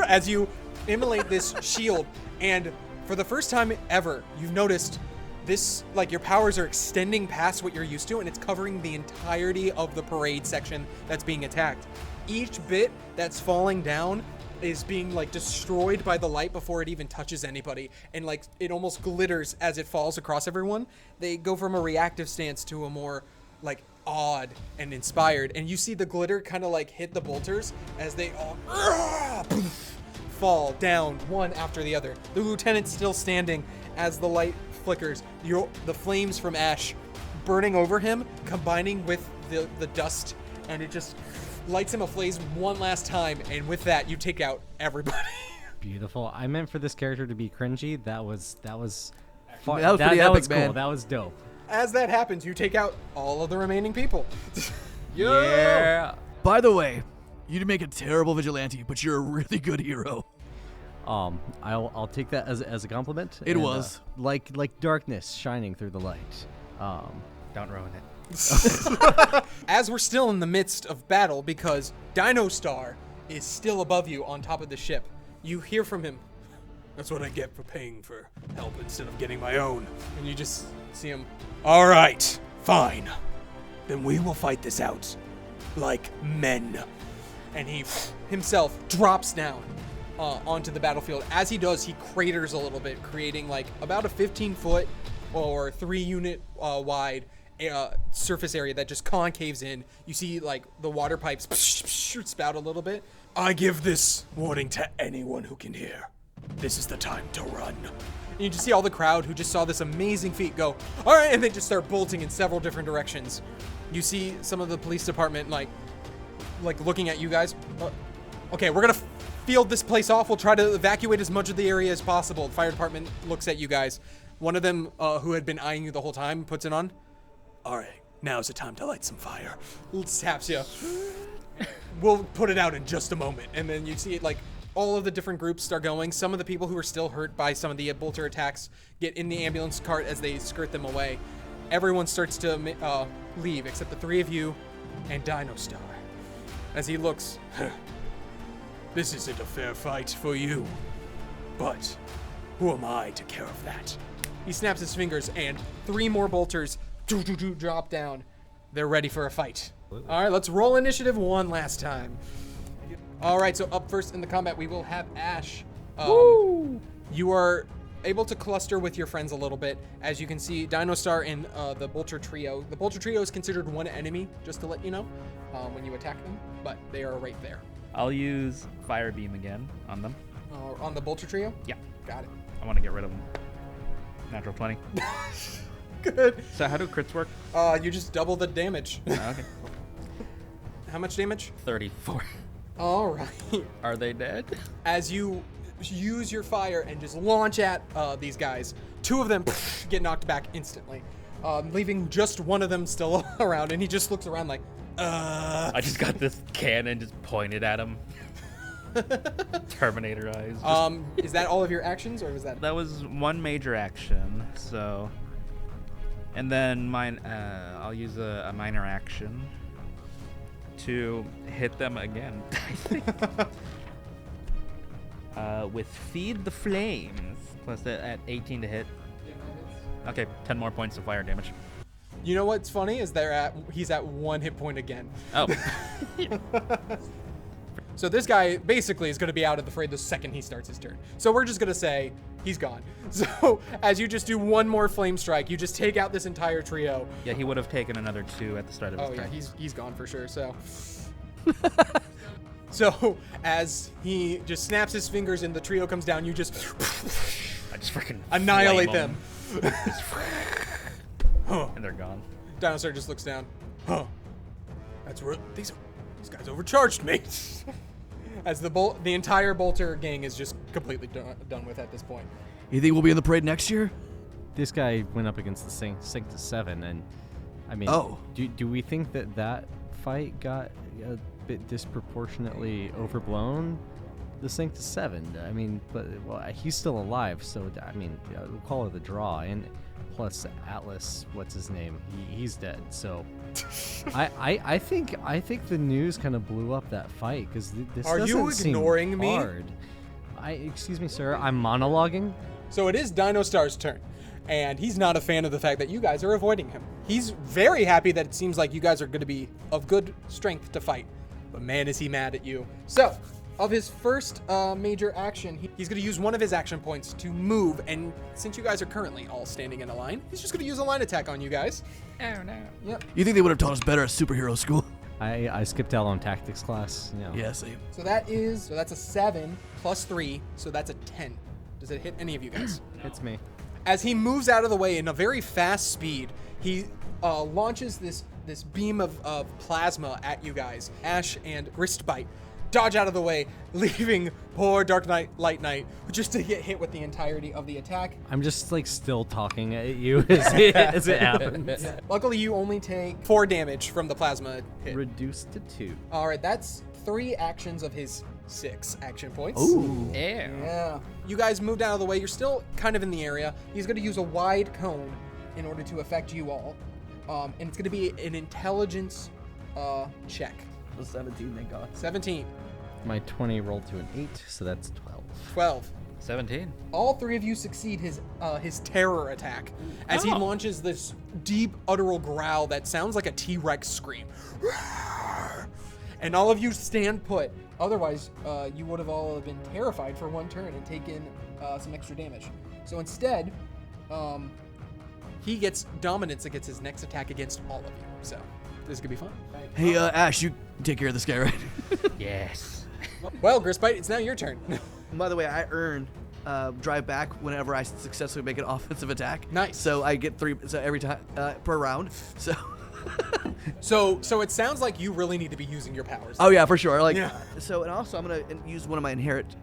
as you immolate this shield. And for the first time ever, you've noticed this, like, your powers are extending past what you're used to, and it's covering the entirety of the parade section that's being attacked. Each bit that's falling down is being like destroyed by the light before it even touches anybody, and like it almost glitters as it falls across everyone. They go from a reactive stance to a more like awed and inspired, and you see the glitter kind of like hit the bolters as they all fall down one after the other. The lieutenant's still standing as the light flickers. The flames from ash burning over him, combining with the dust, and it just lights him ablaze one last time, and with that, you take out everybody. Beautiful. I meant for this character to be cringy. That was fun. That was pretty that epic, was cool. man. That was dope. As that happens, you take out all of the remaining people. Yeah. By the way, you make a terrible vigilante, but you're a really good hero. I'll take that as a compliment. It and, was. like darkness shining through the light. Don't ruin it. As we're still in the midst of battle, because Dino Star is still above you on top of the ship. You hear from him, "That's what I get for paying for help instead of getting my own." And you just see him, "All right, fine. Then we will fight this out like men." And he himself drops down onto the battlefield. As he does, he craters a little bit, creating like about a 15-foot or 3-unit wide surface area that just concaves in. You see like the water pipes spout a little bit. "I give this warning to anyone who can hear. This is the time to run." And you just see all the crowd who just saw this amazing feat go, "All right," and they just start bolting in several different directions. You see some of the police department like looking at you guys. "Okay, we're gonna field this place off. We'll try to evacuate as much of the area as possible." The fire department looks at you guys. One of them, who had been eyeing you the whole time, puts it on. "All right, now's the time to light some fire." Taps you. "We'll put it out in just a moment." And then you see like all of the different groups start going. Some of the people who are still hurt by some of the bolter attacks get in the ambulance cart as they skirt them away. Everyone starts to leave except the 3 of you and Dinostar. As he looks, "This isn't a fair fight for you, but who am I to care of that?" He snaps his fingers and 3 more bolters drop down. They're ready for a fight. All right, let's roll initiative one last time. All right, so up first in the combat, we will have Ash. You are able to cluster with your friends a little bit. As you can see, Dinostar and the Bolter Trio. The Bolter Trio is considered one enemy, just to let you know, when you attack them, but they are right there. I'll use Fire Beam again on them. On the Bolter Trio? Yeah. Got it. I want to get rid of them. Natural 20. Good. So how do crits work? You just double the damage. Okay. How much damage? 34. All right. Are they dead? As you use your fire and just launch at these guys, 2 of them get knocked back instantly, leaving just one of them still around, and he just looks around like, I just got this cannon just pointed at him. Terminator eyes. Is that all of your actions, or was that? That was one major action, so... And then mine, I'll use a minor action to hit them again, I think. With Feed the Flames, plus at 18 to hit. Okay, 10 more points of fire damage. You know what's funny is he's at 1 hit point again. Oh. So this guy basically is going to be out of the fray the second he starts his turn. So we're just going to say he's gone. So as you just do 1 more flame strike, you just take out this entire trio. Yeah, he would have taken another 2 at the start of his Oh turn. yeah, he's gone for sure. So so as he just snaps his fingers and the trio comes down, you just I just freaking annihilate flame them. And they're gone. Dinosaur just looks down. Huh. That's real. These guys overcharged me. As the entire Bolter gang is just completely done with at this point. You think we'll be in the parade next year? This guy went up against the Sanctum 7, and I mean, do we think that fight got a bit disproportionately overblown? The Sanctum 7, I mean, but well, he's still alive, so I mean, we'll call it the draw. And plus Atlas, what's his name? He's dead. So I think the news kind of blew up that fight because this Are doesn't you ignoring seem me? hard. Excuse me, sir. I'm monologuing. So it is Dinostar's turn, and he's not a fan of the fact that you guys are avoiding him. He's very happy that it seems like you guys are going to be of good strength to fight, but man, is he mad at you. So, of his first major action, he's going to use one of his action points to move, and since you guys are currently all standing in a line, he's just going to use a line attack on you guys. Oh no. Yep. You think they would have taught us better at superhero school? I skipped out on tactics class. You know. Yeah, same. So that's a 7 plus 3, so that's a 10. Does it hit any of you guys? It's me. As he moves out of the way in a very fast speed, he launches this beam of plasma at you guys. Ash and Wristbite dodge out of the way, leaving poor Dark Light Knight just to get hit with the entirety of the attack. I'm just like still talking at you as it happens. Luckily, you only take 4 damage from the plasma hit. Reduced to 2. All right, that's 3 actions of his 6 action points. Ooh. Yeah. You guys moved out of the way. You're still kind of in the area. He's going to use a wide cone in order to affect you all. And it's going to be an intelligence check. The 17, thank God. 17. My 20 rolled to an 8, so that's 12. 12. 17. All three of you succeed his terror attack as he launches this deep, utteral growl that sounds like a T-Rex scream. And all of you stand put. Otherwise, you would have all been terrified for one turn and taken some extra damage. So instead, he gets dominance against his next attack against all of you. So this is gonna be fun. Hey, Ash, you take care of this guy, right? Yes. Well, Gristbite, it's now your turn. And by the way, I earn drive back whenever I successfully make an offensive attack. Nice. So I get 3 every time per round. So. So it sounds like you really need to be using your powers. Oh yeah, for sure. Like Yeah. so, and also I'm gonna use one of my inherent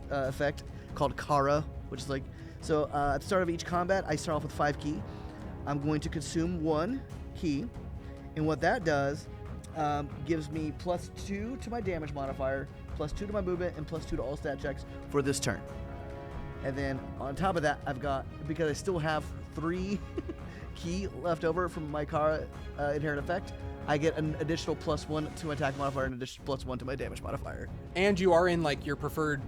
effect called Kara, which is like so. At the start of each combat, I start off with 5 ki. I'm going to consume 1 ki, and what that does gives me +2 to my damage modifier, +2 to my movement, and +2 to all stat checks for this turn. And then on top of that, I've got, because I still have 3 ki left over from my Kara inherent effect, I get an additional +1 to my attack modifier and an additional +1 to my damage modifier. And you are in like your preferred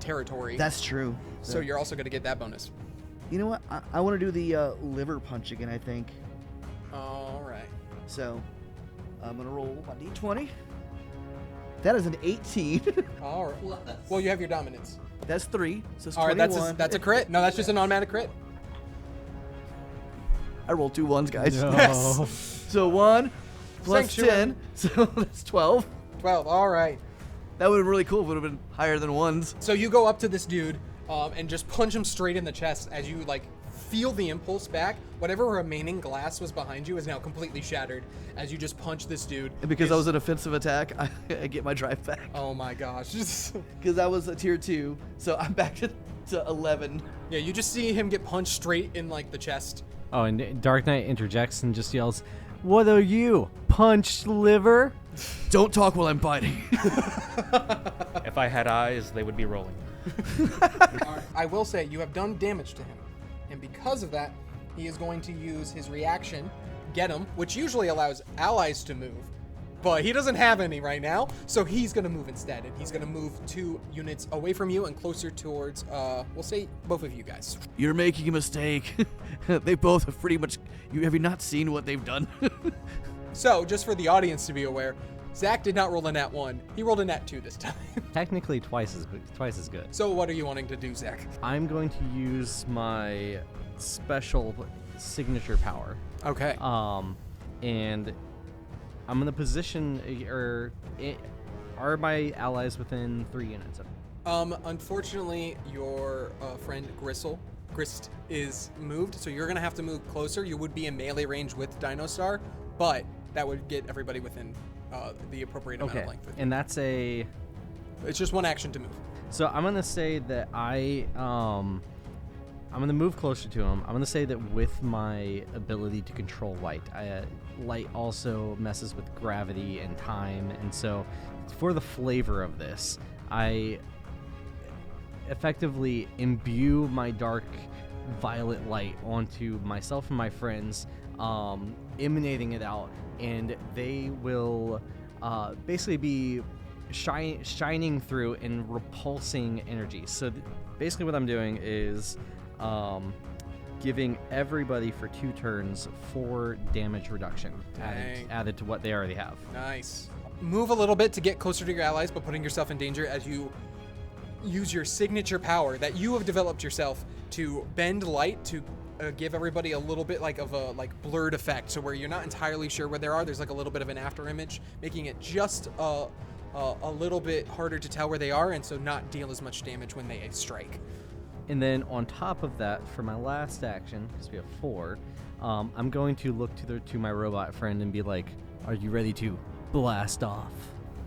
territory. That's true. So you're also going to get that bonus. You know what? I want to do the liver punch again, I think. All right. So I'm going to roll my d20. That is an 18. All right. Well, you have your dominance. That's 3. So it's All right, 21. that's a crit. No, that's just an automatic crit. I rolled 2 1s, guys. No. Yes. So 1 plus Sanctuary. 10. So that's 12. 12. All right. That would have been really cool if it would have been higher than 1s. So you go up to this dude and just punch him straight in the chest as you like feel the impulse back. Whatever remaining glass was behind you is now completely shattered as you just punch this dude. And because that was an offensive attack, I get my drive back. Oh my gosh. Because that was a tier 2. So I'm back to 11. Yeah, you just see him get punched straight in like the chest. Oh, and Dark Knight interjects and just yells, "What are you, punched liver?" Don't talk while I'm biting. If I had eyes, they would be rolling. All right. I will say you have done damage to him. And because of that, he is going to use his reaction, Get Him, which usually allows allies to move. But he doesn't have any right now, so he's going to move instead. And he's going to move 2 units away from you and closer towards, we'll say, both of you guys. You're making a mistake. They both have pretty much... Have you not seen what they've done? So, just for the audience to be aware, Zach did not roll a nat 1. He rolled a nat 2 this time. Technically twice as good. So what are you wanting to do, Zach? I'm going to use my special signature power. Okay. And I'm going to position, are my allies within 3 units of me? Unfortunately, your friend Grist is moved, so you're gonna have to move closer. You would be in melee range with Dinostar, but that would get everybody within the appropriate amount of length. And that's a... It's just 1 action to move. So I'm going to say that I'm going to move closer to him. I'm going to say that with my ability to control light, light also messes with gravity and time. And so for the flavor of this, I effectively imbue my dark violet light onto myself and my friends, emanating it out. And they will basically be shining through and repulsing energy. So basically what I'm doing is giving everybody for 2 turns 4 damage reduction added to what they already have. Nice. Move a little bit to get closer to your allies, but putting yourself in danger as you use your signature power that you have developed yourself to bend light to give everybody a little bit like of a blurred effect, so where you're not entirely sure where they are. There's like a little bit of an after image, making it just a little bit harder to tell where they are, and so not deal as much damage when they strike. And then on top of that, for my last action, because we have 4, I'm going to look to my robot friend and be like, "Are you ready to blast off?"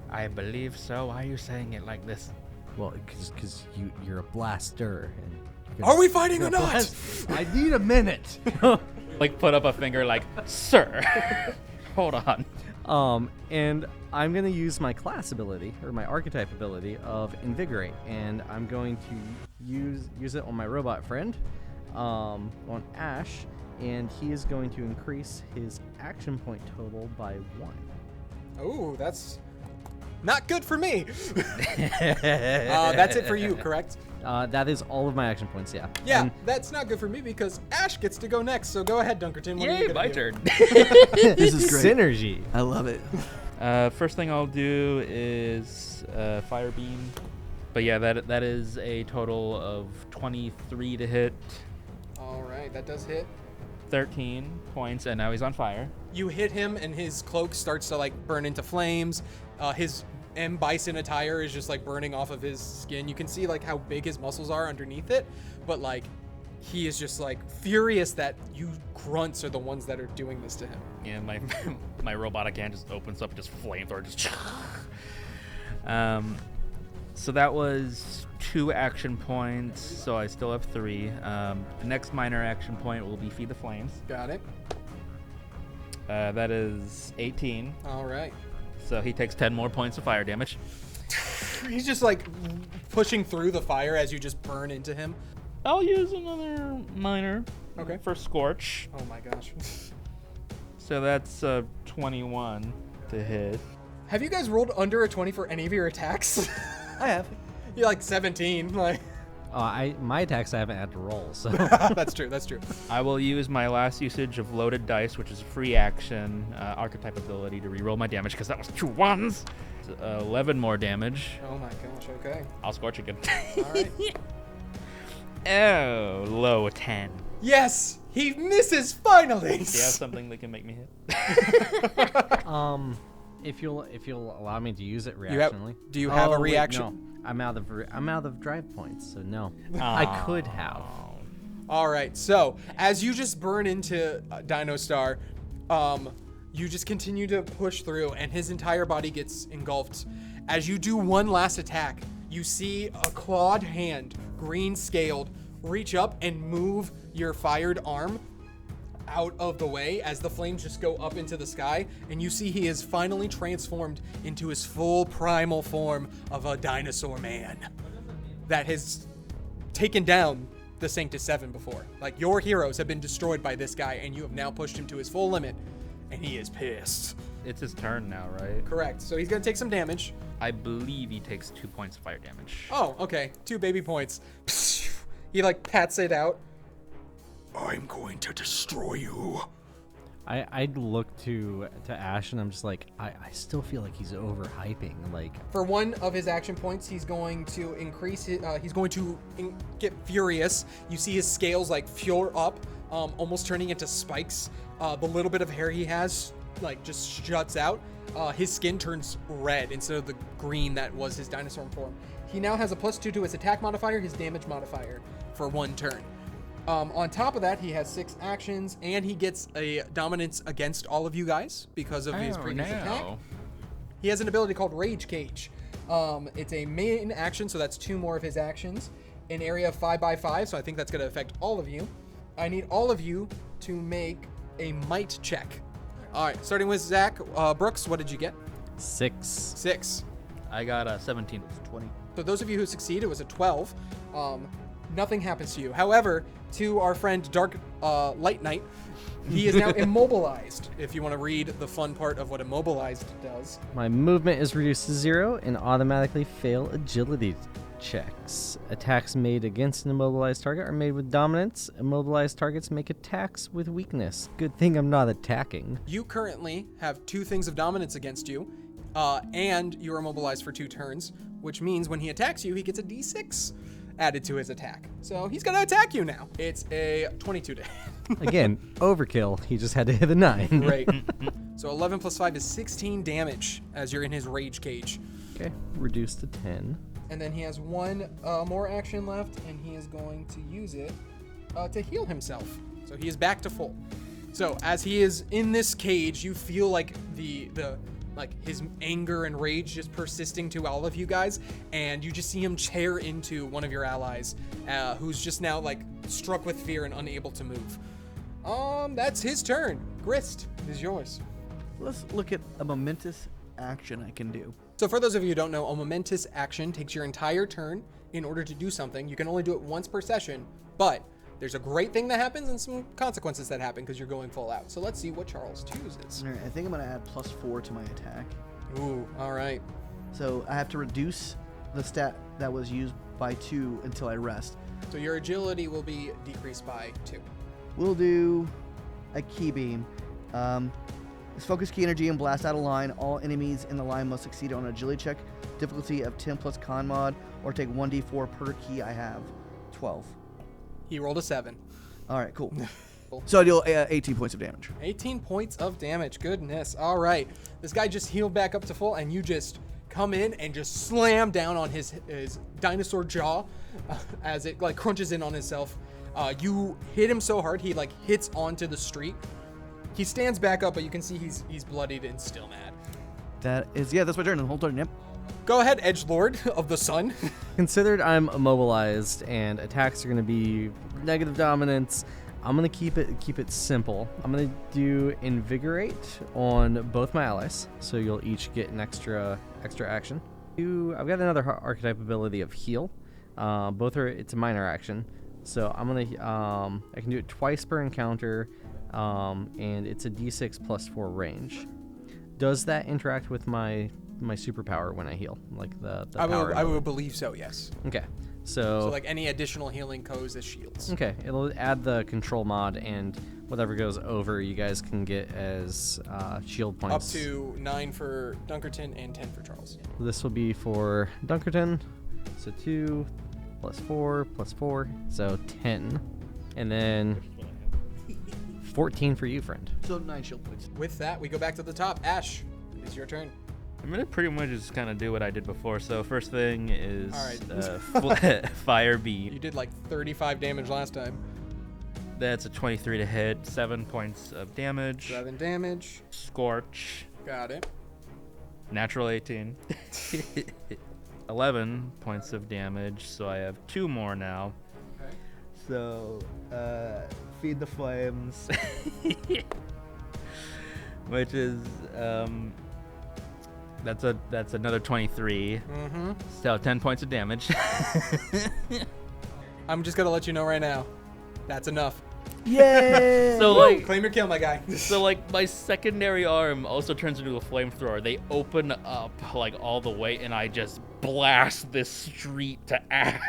I believe so. Why are you saying it like this? Well, because you're a blaster. And Are we fighting or not? I need a minute. Like, put up a finger like, "Sir." Hold on. And I'm going to use my class ability, or my archetype ability, of Invigorate. And I'm going to use it on my robot friend, on Ash. And he is going to increase his action point total by 1. Oh, that's Not good for me. That's it for you, correct? That is all of my action points, yeah. Yeah, And that's not good for me because Ash gets to go next. So go ahead, Dunkerton. What are you Yay, gonna my do? turn. This is great. Synergy. I love it. First thing I'll do is fire beam. But yeah, that is a total of 23 to hit, All right, that does hit. 13 points, and now he's on fire. You hit him, and his cloak starts to like burn into flames. His M Bison attire is just like burning off of his skin. You can see like how big his muscles are underneath it, but like he is just like furious that you grunts are the ones that are doing this to him. Yeah, my my robotic hand just opens up, just flamethrower, just. So that was 2 action points. So I still have 3. The next minor action point will be feed the flames. Got it. That is 18. All right. So he takes 10 more points of fire damage. He's just like pushing through the fire as you just burn into him. I'll use another minor. Okay. For scorch. Oh my gosh. So that's 21 to hit. Have you guys rolled under a 20 for any of your attacks? I have. You're like 17. Like My attacks I haven't had to roll, so. that's true. That's true. I will use my last usage of loaded dice, which is a free action archetype ability to reroll my damage because that was 2 1s. 11 more damage. Oh my gosh. Okay. I'll scorch again. All right. Oh, low 10. Yes, he misses finally. Do you have something that can make me hit? If you'll allow me to use it You have- reactionally. do you have a Oh, wait, reaction? no. I'm out of drive points, so no. I could have. All right. So as you just burn into Dino Star, you just continue to push through, and his entire body gets engulfed. As you do one last attack, you see a clawed hand, green scaled, reach up and move your fired arm out of the way as the flames just go up into the sky, and you see he is finally transformed into his full primal form of a dinosaur man that has taken down the Sanctus 7 before. Like, your heroes have been destroyed by this guy, and you have now pushed him to his full limit, and he is pissed. It's his turn now, right? Correct. So he's gonna take some damage. I believe he takes 2 points of fire damage. Oh, okay. 2 baby points. He like pats it out. I'm going to destroy you. I'd look to Ash and I'm just like, I still feel like he's overhyping. Like, For one of his action points, he's going to increase his, he's going to get furious. You see his scales like fuel up, almost turning into spikes. The little bit of hair he has like just shuts out. His skin turns red instead of the green that was his dinosaur form. He now has a +2 to his attack modifier, his damage modifier for 1 turn. On top of that, he has 6 actions, and he gets a dominance against all of you guys because of his previous attack. He has an ability called Rage Cage. It's a main action, so that's 2 more of his actions. An area of 5x5, so I think that's going to affect all of you. I need all of you to make a might check. All right, starting with Zach. Brooks, what did you get? 6. 6. I got a 17. 20. So those of you who succeed, it was a 12. Nothing happens to you. However, to our friend Dark Light Knight, he is now immobilized. If you want to read the fun part of what immobilized does. My movement is reduced to 0 and automatically fail agility checks. Attacks made against an immobilized target are made with dominance. Immobilized targets make attacks with weakness. Good thing I'm not attacking. You currently have 2 things of dominance against you, and you're immobilized for 2 turns, which means when he attacks you, he gets a d6 added to his attack. So he's gonna attack you now. It's a 22 to hit. Again, overkill. He just had to hit a 9. Great. So 11 plus 5 is 16 damage as you're in his rage cage. Okay, reduced to 10. And then he has 1 more action left, and he is going to use it to heal himself. So he is back to full. So as he is in this cage, you feel like the his anger and rage just persisting to all of you guys, and you just see him tear into one of your allies, who's just now like struck with fear and unable to move. That's his turn. Grist is yours. Let's look at a momentous action I can do. So for those of you who don't know, a momentous action takes your entire turn in order to do something. You can only do it once per session, but there's a great thing that happens and some consequences that happen because you're going full out. So let's see what Charles chooses. All right, I think I'm going to add +4 to my attack. Ooh, all right. So I have to reduce the stat that was used by 2 until I rest. So your agility will be decreased by 2. We'll do a key beam. Focus key energy and blast out of line. All enemies in the line must succeed on an agility check. Difficulty of 10 plus con mod, or take 1d4 per key I have. 12. He rolled a 7. All right, cool. So I deal 18 points of damage. 18 points of damage. Goodness. All right. This guy just healed back up to full, and you just come in and just slam down on his dinosaur jaw as it like crunches in on itself. You hit him so hard he like hits onto the street. He stands back up, but you can see he's bloodied and still mad. That's my turn. The whole turn. Yep. Go ahead, Edgelord of the Sun. Considered I'm immobilized and attacks are going to be negative dominance, I'm going to keep it simple. I'm going to do Invigorate on both my allies, so you'll each get an extra action. I've got another archetype ability of Heal. It's a minor action, so I'm going to I can do it twice per encounter, and it's a d6 plus 4 range. Does that interact with my superpower when I heal, like the power? I would believe so. Yes. Okay. So like any additional healing goes as shields. Okay, it'll add the control mod, and whatever goes over, you guys can get as shield points. Up to 9 for Dunkerton and 10 for Charles. This will be for Dunkerton, so 2 plus 4 plus 4, so 10, and then 14 for you, friend. So 9 shield points. With that, we go back to the top. Ash, it's your turn. I'm gonna pretty much just kind of do what I did before. So first thing is All right. fire beam. You did like 35 damage last time. That's a 23 to hit, 7 points of damage. 7 damage. Scorch, Got it. natural 18. 11 points of damage, so I have 2 more now. Okay. So, feed the flames, which is that's another 23. Mm-hmm. So 10 points of damage. I'm just gonna let you know right now. That's enough. Yay! So like, Claim your kill, my guy. so like my secondary arm also turns into a flamethrower. They open up like all the way, and I just blast this street to ash.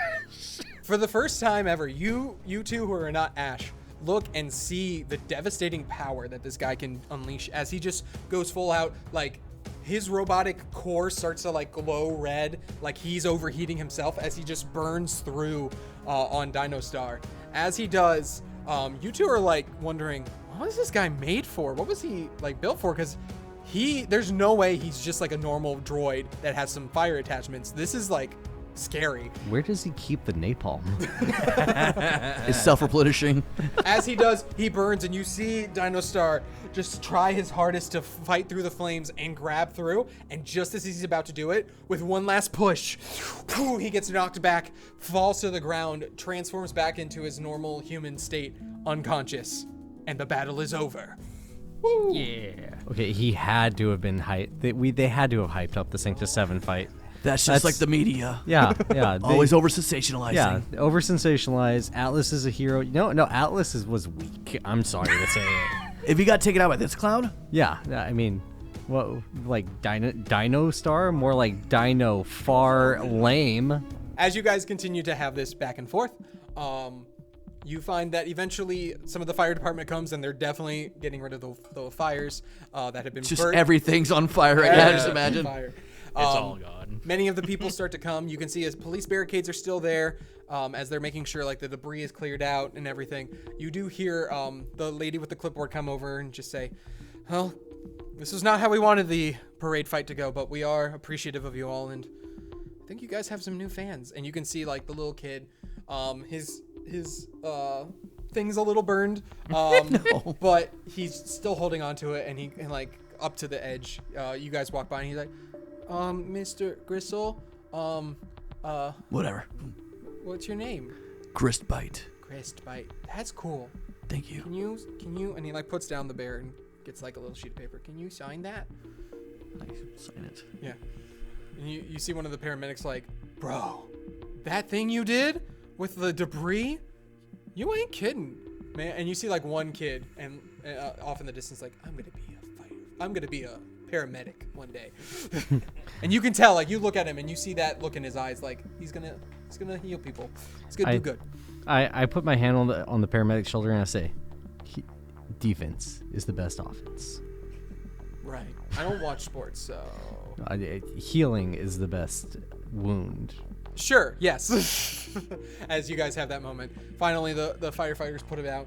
For the first time ever, you two who are not Ash, look and see the devastating power that this guy can unleash as he just goes full out. Like his robotic core starts to like glow red, like he's overheating himself as he just burns through on Dino Star. As he does, you two are like wondering, what is this guy made for? What was he like built for? Because there's no way he's just like a normal droid that has some fire attachments. This is like scary. Where does he keep the napalm? It's self-replenishing. As he does, he burns, and you see Dino Star just try his hardest to fight through the flames and grab through. And just as he's about to do it, with one last push, he gets knocked back, falls to the ground, transforms back into his normal human state, unconscious, and the battle is over. Woo! Yeah. Okay, he had to have been hyped. They had to have hyped up the Sanctum 7 fight. That's just like the media. Yeah, yeah. Always over sensationalizing. Yeah, over sensationalized. Atlas is a hero. No, Atlas was weak. I'm sorry to say it. If he got taken out by this clown? Yeah, I mean, what, like Dino Star? More like Dino Far Lame. As you guys continue to have this back and forth, you find that eventually some of the fire department comes, and they're definitely getting rid of the fires that have been Just burnt. everything's on fire right now, just imagine. Fire. It's all gone. Many of the people start to come. You can see as police barricades are still there, as they're making sure like the debris is cleared out and everything. You do hear the lady with the clipboard come over and just say, well, this is not how we wanted the parade fight to go, but we are appreciative of you all, and I think you guys have some new fans. And you can see like the little kid, his thing's a little burned, but he's still holding on to it, and like up to the edge. You guys walk by and he's like, Mr. Gristle, Whatever. what's your name? Gristbite. Gristbite. That's cool. Thank you. Can you, and he like puts down the bear and gets like a little sheet of paper. Can you sign that? Nice. Sign it. Yeah. And you see one of the paramedics like, bro, that thing you did with the debris? You ain't kidding, man. And you see like one kid and off in the distance like, I'm gonna be a fighter. I'm gonna be a paramedic one day. And you can tell, like, you look at him and you see that look in his eyes, like he's gonna heal people. He's gonna do good. I put my hand on the paramedic's shoulder and I say, defense is the best offense. Right. I don't watch sports, so healing is the best wound. sure. Yes. As you guys have that moment, finally the firefighters put it out.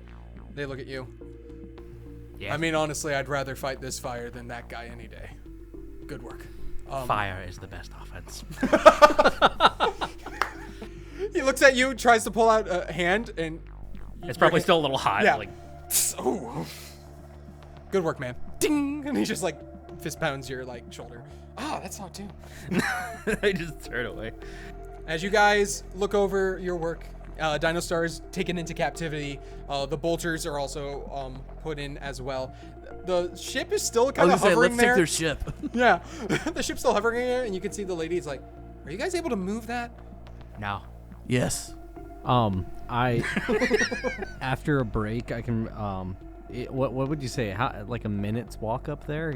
They look at you. Yeah. I mean, honestly, I'd rather fight this fire than that guy any day. Good work. Fire is the best offense. He looks at you, tries to pull out a hand, and It's probably still a little hot. Yeah. Like, oh. Good work, man. Ding! And he just like fist pounds your like shoulder. Ah, that's not too. I just turn away. As you guys look over your work, Dino Star is taken into captivity. The bolters are also put in as well. The ship is still kind of hovering let's there. take their ship. Yeah, the ship's still hovering there, and you can see the lady is like, "Are you guys able to move that?" No. Yes. I after a break, I can what would you say? How, like a minute's walk up there?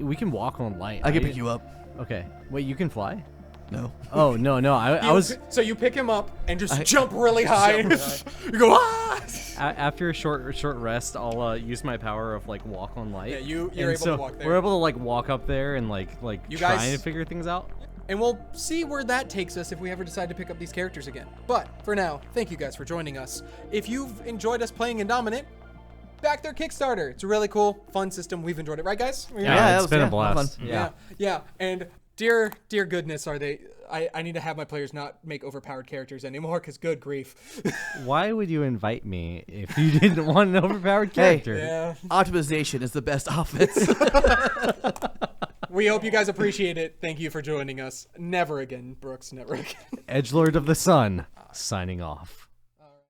We can walk on light. I can pick you up. Okay. Wait, you can fly? No. Oh no. I was So you pick him up and just jump really high. You go ah! after a short rest. I'll use my power of like walk on light. Yeah, you're And able so to walk there. We're able to like walk up there and like You trying guys- to figure things out. And we'll see where that takes us if we ever decide to pick up these characters again. But for now, thank you guys for joining us. If you've enjoyed us playing Indominant, back their Kickstarter. It's a really cool, fun system. We've enjoyed it, right, guys? Yeah, It's been a fun. blast. Yeah. And dear goodness, are they? I need to have my players not make overpowered characters anymore, because good grief. Why would you invite me if you didn't want an overpowered character? Yeah. Optimization is the best offense. We hope you guys appreciate it. Thank you for joining us. Never again, Brooks. Never again. Edgelord of the Sun, signing off.